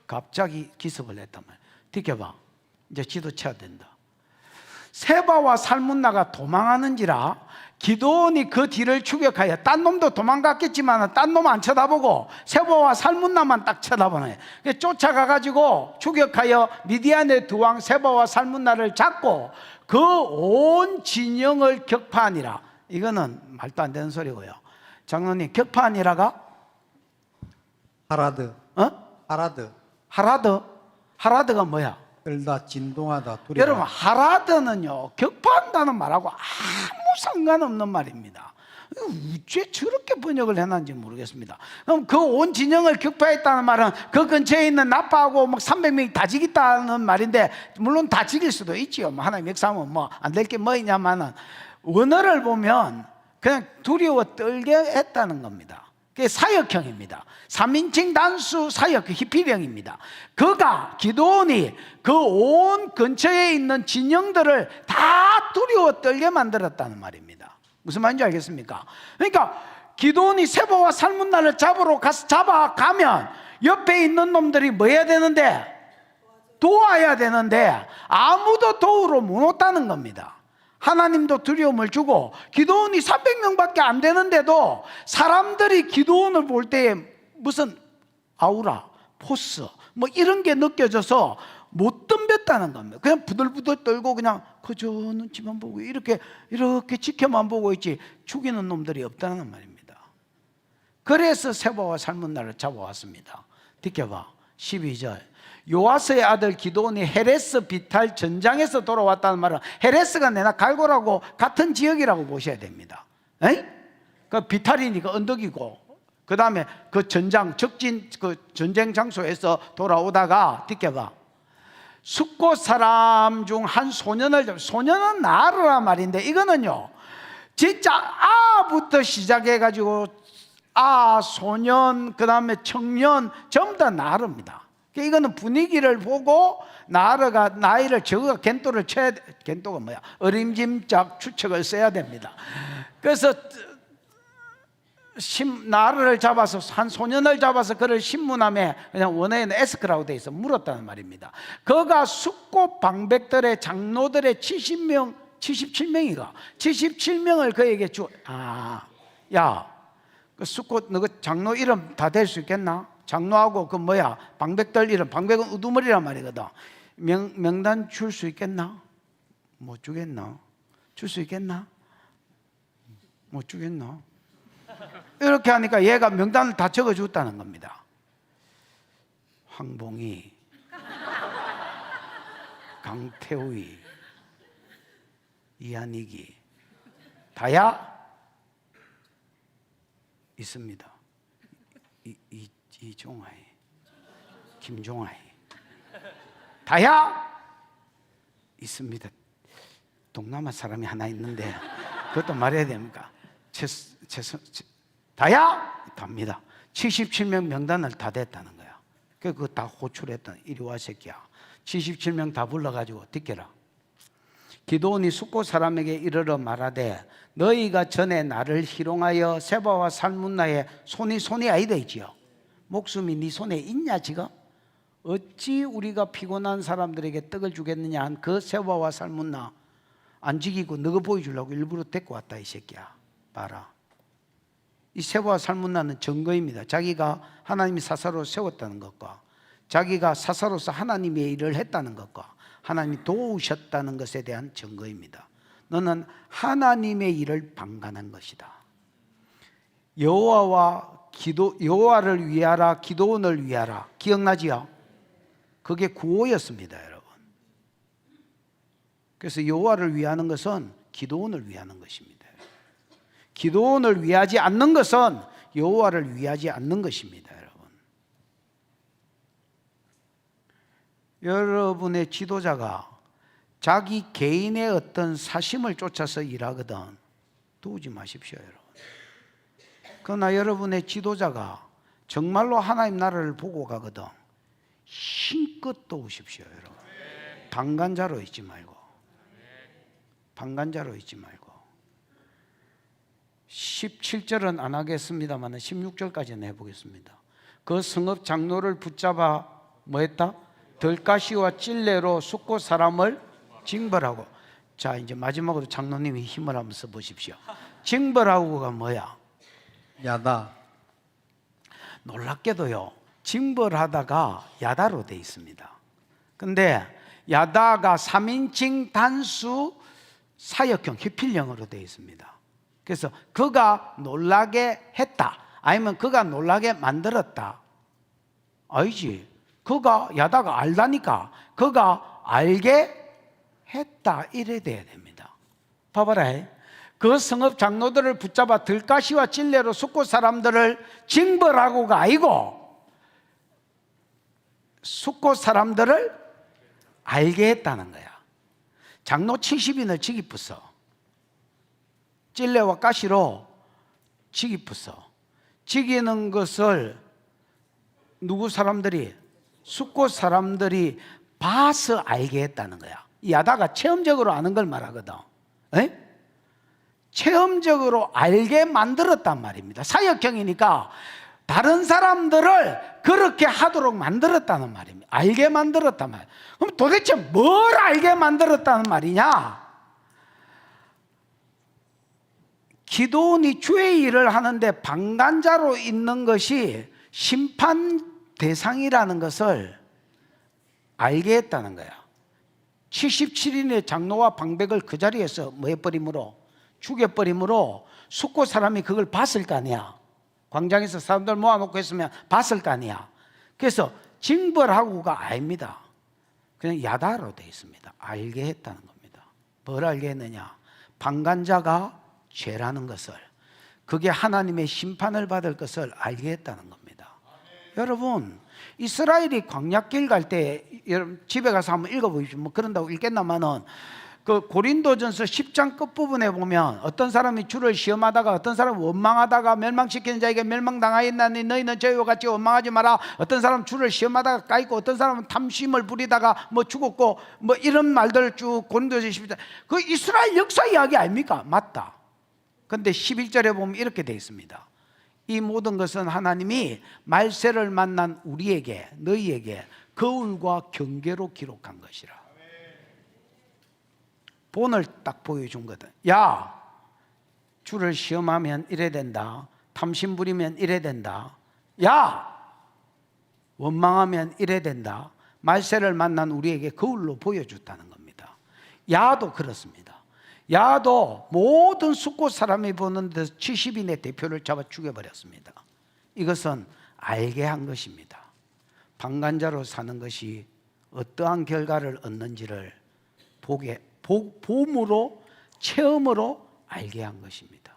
갑자기 기습을 했단 말이야. 뒤켜봐. 이제 지도 쳐야 된다. 세바와 살문나가 도망하는지라 기드온이 그 뒤를 추격하여, 딴 놈도 도망갔겠지만 딴 놈 안 쳐다보고 세바와 살문나만 딱 쳐다보네. 쫓아가가지고 추격하여 미디안의 두 왕 세바와 살문나를 잡고 그 온 진영을 격파하니라. 이거는 말도 안 되는 소리고요. 장로님, 격파하니라가 하라드. 하라드? 하라드가 뭐야? 떨다, 진동하다, 두려워. 여러분, 하라드는요, 격파한다는 말하고 아무 상관없는 말입니다. 어째 저렇게 번역을 해놨는지 모르겠습니다. 그럼 그 온 진영을 격파했다는 말은 그 근처에 있는 나파하고 막 300명이 다 죽였다는 말인데, 물론 다 죽일 수도 있지요. 뭐 하나님 역사하면 뭐 안 될 게 뭐 있냐마는, 원어를 보면 그냥 두려워 떨게 했다는 겁니다. 그게 사역형입니다. 3인칭 단수 사역, 히피령입니다. 그가, 기드온이 그 온 근처에 있는 진영들을 다 두려워 떨게 만들었다는 말입니다. 무슨 말인지 알겠습니까? 그러니까 기드온이 세바와 살문나를 잡아가면 옆에 있는 놈들이 뭐 해야 되는데? 도와야 되는데 아무도 도우러 못 왔다는 겁니다. 하나님도 두려움을 주고 기도원이 300명밖에 안 되는데도 사람들이 기도원을 볼 때에 무슨 아우라, 포스 뭐 이런 게 느껴져서 못 덤볐다는 겁니다. 그냥 부들부들 떨고 그냥 그저 눈치만 보고 이렇게 지켜만 보고 있지 죽이는 놈들이 없다는 말입니다. 그래서 세바와 살문나를 잡아왔습니다. 지켜봐. 12절. 요아스의 아들 기드온이 헤레스 비탈 전장에서 돌아왔다는 말은 헤레스가 내나 갈고라고 같은 지역이라고 보셔야 됩니다. 에이? 그 비탈이니까 언덕이고 그 다음에 그 전장 적진 그 전쟁 장소에서 돌아오다가 지켜봐. 숫곳 사람 중 한 소년을 소년은 나르란 말인데 이거는요 진짜 아부터 시작해가지고 소년 그 다음에 청년 전부 다 나르입니다. 이거는 분위기를 보고 나르가 나이를 저거 겐또를 쳐야 겐또가 뭐야 어림짐작 추측을 써야 됩니다. 그래서 나르를 잡아서 한 소년을 잡아서 그를 신문함에 그냥 원어에는 에스크라고 돼 있어 물었다는 말입니다. 그가 숫곳 방백들의 장로들의 70명 77명이가 77명을 그에게 그 숫곳 너 그 장로 이름 다 될 수 있겠나? 장로하고 그 뭐야 방백들 이름 방백은 우두머리란 말이거든. 명단 줄 수 있겠나? 못 주겠나? 줄 수 있겠나? 못 주겠나? 이렇게 하니까 얘가 명단을 다 적어줬다는 겁니다. 황봉이, 강태우이, 이한익이 다야 있습니다. 이종아이, 김종아이 다야 있습니다. 동남아 사람이 하나 있는데 그것도 말해야 됩니까? 다야 답니다. 77명 명단을 다 댔다는 거야. 그거 다 호출했던 이리 와 새끼야. 77명 다 불러가지고 듣게라. 기드온이 숫곳 사람에게 이르러 말하되 너희가 전에 나를 희롱하여 세바와 살문나의 손이 아이다 있지요. 목숨이 네 손에 있냐 지금? 어찌 우리가 피곤한 사람들에게 떡을 주겠느냐 한 그 세바와 살문나 안 죽이고 너가 보여주려고 일부러 데리고 왔다 이 새끼야. 봐라. 이 세바와 살문나는 증거입니다. 자기가 하나님이 사사로 세웠다는 것과 자기가 사사로서 하나님의 일을 했다는 것과 하나님이 도우셨다는 것에 대한 증거입니다. 너는 하나님의 일을 방관한 것이다. 여호와를 위하라 기도원을 위하라 기억나지요? 그게 구호였습니다, 여러분. 그래서 여호와를 위하는 것은 기도원을 위하는 것입니다. 기도원을 위하지 않는 것은 여호와를 위하지 않는 것입니다, 여러분. 여러분의 지도자가 자기 개인의 어떤 사심을 쫓아서 일하거든 도우지 마십시오, 여러분. 그러나 여러분의 지도자가 정말로 하나님 나라를 보고 가거든 힘껏 도우십시오, 여러분. 방관자로 있지 말고 17절은 안 하겠습니다만 16절까지는 해보겠습니다. 그 성읍 장로를 붙잡아 뭐했다? 들가시와 찔레로 숫곳 사람을 징벌하고. 자 이제 마지막으로 장로님이 힘을 한번 써보십시오. 징벌하고가 뭐야? 야다. 놀랍게도요 징벌하다가 야다로 돼 있습니다. 근데 야다가 3인칭 단수 사역형 히필형으로 돼 있습니다. 그래서 그가 놀라게 했다 아니면 그가 놀라게 만들었다 아니지. 그가 야다가 알다니까 그가 알게 했다 이래 돼야 됩니다. 봐봐라. 그 성읍 장로들을 붙잡아 들가시와 찔레로 숫곳 사람들을 징벌하고가 아니고 숫곳 사람들을 알게 했다는 거야. 장로 70인을 지기쁘서 찔레와 가시로 지기쁘서 지기는 것을 누구 사람들이 숫곳 사람들이 봐서 알게 했다는 거야. 야다가 체험적으로 아는 걸 말하거든. 에? 체험적으로 알게 만들었단 말입니다. 사역형이니까 다른 사람들을 그렇게 하도록 만들었다는 말입니다. 알게 만들었단 말이에요. 그럼 도대체 뭘 알게 만들었다는 말이냐? 기도원이 주의 일을 하는데 방관자로 있는 것이 심판 대상이라는 것을 알게 했다는 거야. 77인의 장로와 방백을 그 자리에서 뭐 해버림으로, 죽여버림으로 숙고 사람이 그걸 봤을 거 아니야. 광장에서 사람들 모아놓고 했으면 봤을 거 아니야. 그래서 징벌하고가 아닙니다. 그냥 야다로 되어 있습니다. 알게 했다는 겁니다. 뭘 알게 했느냐? 방관자가 죄라는 것을, 그게 하나님의 심판을 받을 것을 알게 했다는 겁니다. 여러분, 이스라엘이 광야길 갈 때, 여러분 집에 가서 한번 읽어보십시오. 뭐 그런다고 읽겠나마는, 그 고린도전서 10장 끝부분에 보면 어떤 사람이 주를 시험하다가 어떤 사람은 원망하다가 멸망시키는 자에게 멸망당하였나니 너희는 저희와 같이 원망하지 마라. 어떤 사람은 주를 시험하다가 까있고 어떤 사람은 탐심을 부리다가 뭐 죽었고 뭐 이런 말들 쭉 고린도전서 10장, 그 이스라엘 역사 이야기 아닙니까? 맞다. 근데 11절에 보면 이렇게 되어 있습니다. 이 모든 것은 하나님이 말세를 만난 우리에게, 너희에게 거울과 경계로 기록한 것이라. 본을 딱 보여준 거다. 야, 주를 시험하면 이래 된다. 탐심 부리면 이래 된다. 야, 원망하면 이래 된다. 말세를 만난 우리에게 거울로 보여줬다는 겁니다. 야도 그렇습니다. 야도 모든 숫곳 사람이 보는 데서 70인의 대표를 잡아 죽여버렸습니다. 이것은 알게 한 것입니다. 방관자로 사는 것이 어떠한 결과를 얻는지를 봄으로, 체험으로 알게 한 것입니다.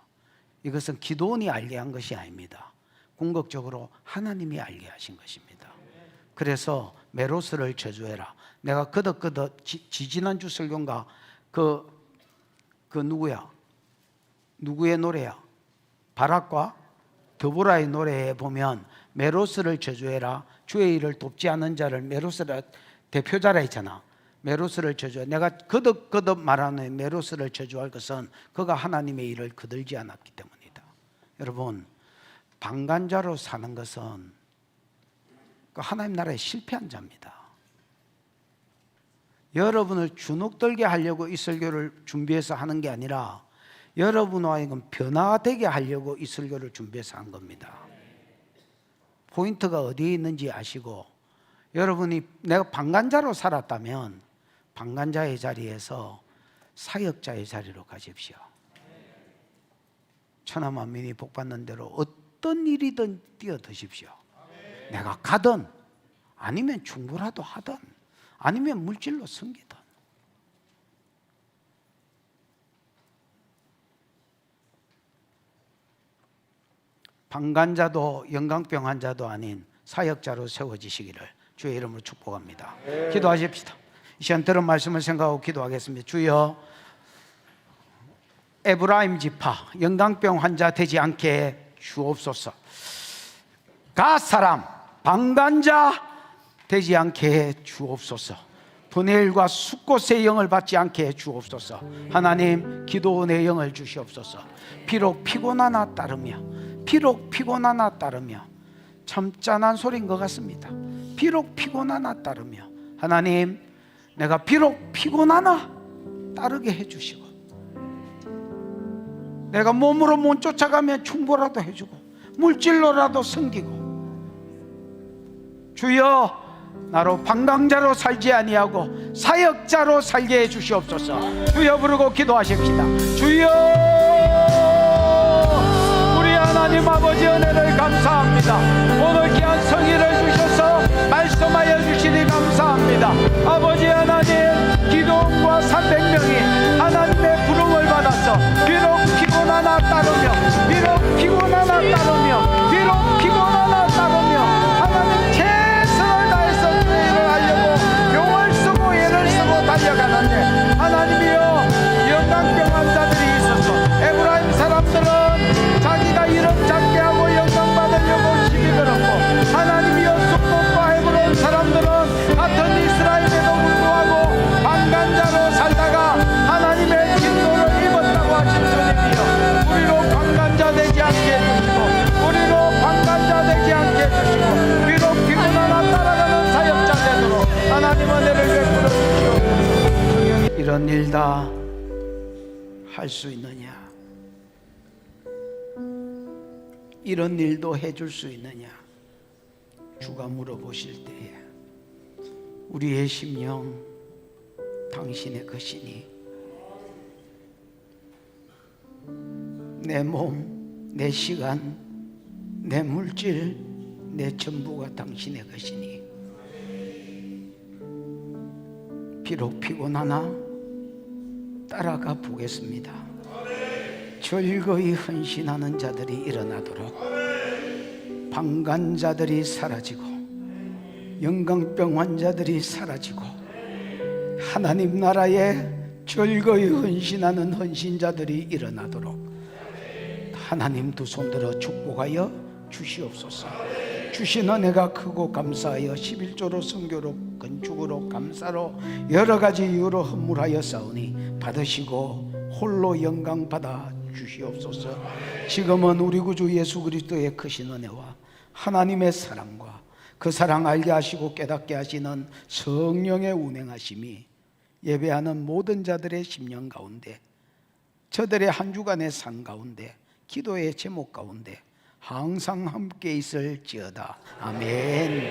이것은 기도원이 알게 한 것이 아닙니다. 궁극적으로 하나님이 알게 하신 것입니다. 그래서 메로스를 저주해라. 내가 그덕그덕 지지난주 설교인가 그 누구야? 누구의 노래야? 바락과 드보라의 노래에 보면 메로스를 저주해라. 주의 일을 돕지 않은 자를, 메로스라 대표자라 했잖아. 메로스를 저주해. 내가 거듭 말하는 메로스를 저주할 것은 그가 하나님의 일을 거들지 않았기 때문이다. 여러분, 방관자로 사는 것은 하나님 나라에 실패한 자입니다. 여러분을 주눅들게 하려고 이 설교를 준비해서 하는 게 아니라 여러분과 하여금 변화되게 하려고 이 설교를 준비해서 한 겁니다. 포인트가 어디에 있는지 아시고, 여러분이 내가 방관자로 살았다면 방관자의 자리에서 사역자의 자리로 가십시오. 천하만민이 복받는 대로 어떤 일이든 뛰어드십시오. 내가 가든 아니면 중고라도 하든 아니면 물질로 섬기든. 방관자도 영광병 환자도 아닌 사역자로 세워지시기를 주의 이름으로 축복합니다. 기도하십시다. 이 시간 들은 말씀을 생각하고 기도하겠습니다. 주여, 에브라임 지파 영광병 환자 되지 않게 주옵소서. 갓 사람 방관자 되지 않게 주옵소서. 분해일과 숫곳의 영을 받지 않게 주옵소서. 하나님, 기도원의 영을 주시옵소서. 비록 피곤하나 따르며 참 짠한 소리인 것 같습니다. 비록 피곤하나 따르며, 하나님, 내가 비록 피곤하나 따르게 해주시고, 내가 몸으로 못 쫓아가면 충고라도 해주고 물질로라도 섬기고, 주여, 나로 방광자로 살지 아니하고 사역자로 살게 해 주시옵소서. 주여 부르고 기도하십시다. 주여, 우리 하나님 아버지 은혜를 감사합니다. 오늘 귀한 성의를 주셔서 말씀하여 주시니 감사합니다. 아버지 하나님, 기도원과 300명이 하나님의 부름을 받아서 비록 피곤하나 따르며 하나님 최선을 다해서 주의 일을 하려고 용을 쓰고 애를 쓰고 달려가는데, 하나님이여, 영광병 환자들이 있어서 에브라임 사람들은 자기가 이름 작게 하고 영광 받으려고 시비 걸었고, 하나님이여, 숙복과 헤브론 사람들은 같은 이스라엘에도 불구하고 방관자로 살다가 하나님의 진노를 입었다고 하신 주님이여, 우리로 방관자 되지 않게 해주시고, 우리로 방관자 되지 않게 해주시고, 비록 피곤하나 따라가는 사역자 되도록 하나님 은혜를 베풀어 주시옵소서. 이런 일 다 할 수 있느냐? 이런 일도 해줄 수 있느냐? 주가 물어보실 때에 우리의 심령 당신의 것이니 내 몸, 내 시간, 내 물질, 내 전부가 당신의 것이니 비록 피곤하나 따라가 보겠습니다. 즐거이 헌신하는 자들이 일어나도록 방관자들이 사라지고 영광병 환자들이 사라지고 하나님 나라에 즐거이 헌신하는 헌신자들이 일어나도록 하나님 두 손 들어 축복하여 주시옵소서. 주신 은혜가 크고 감사하여 11조로 선교로 건축으로 감사로 여러 가지 이유로 헌물하여 싸우니 받으시고 홀로 영광 받아 주시옵소서. 지금은 우리 구주 예수 그리스도의 크신 은혜와 하나님의 사랑과 그 사랑 알게 하시고 깨닫게 하시는 성령의 운행하심이 예배하는 모든 자들의 심령 가운데, 저들의 한 주간의 삶 가운데, 기도의 제목 가운데 항상 함께 있을지어다. 아멘.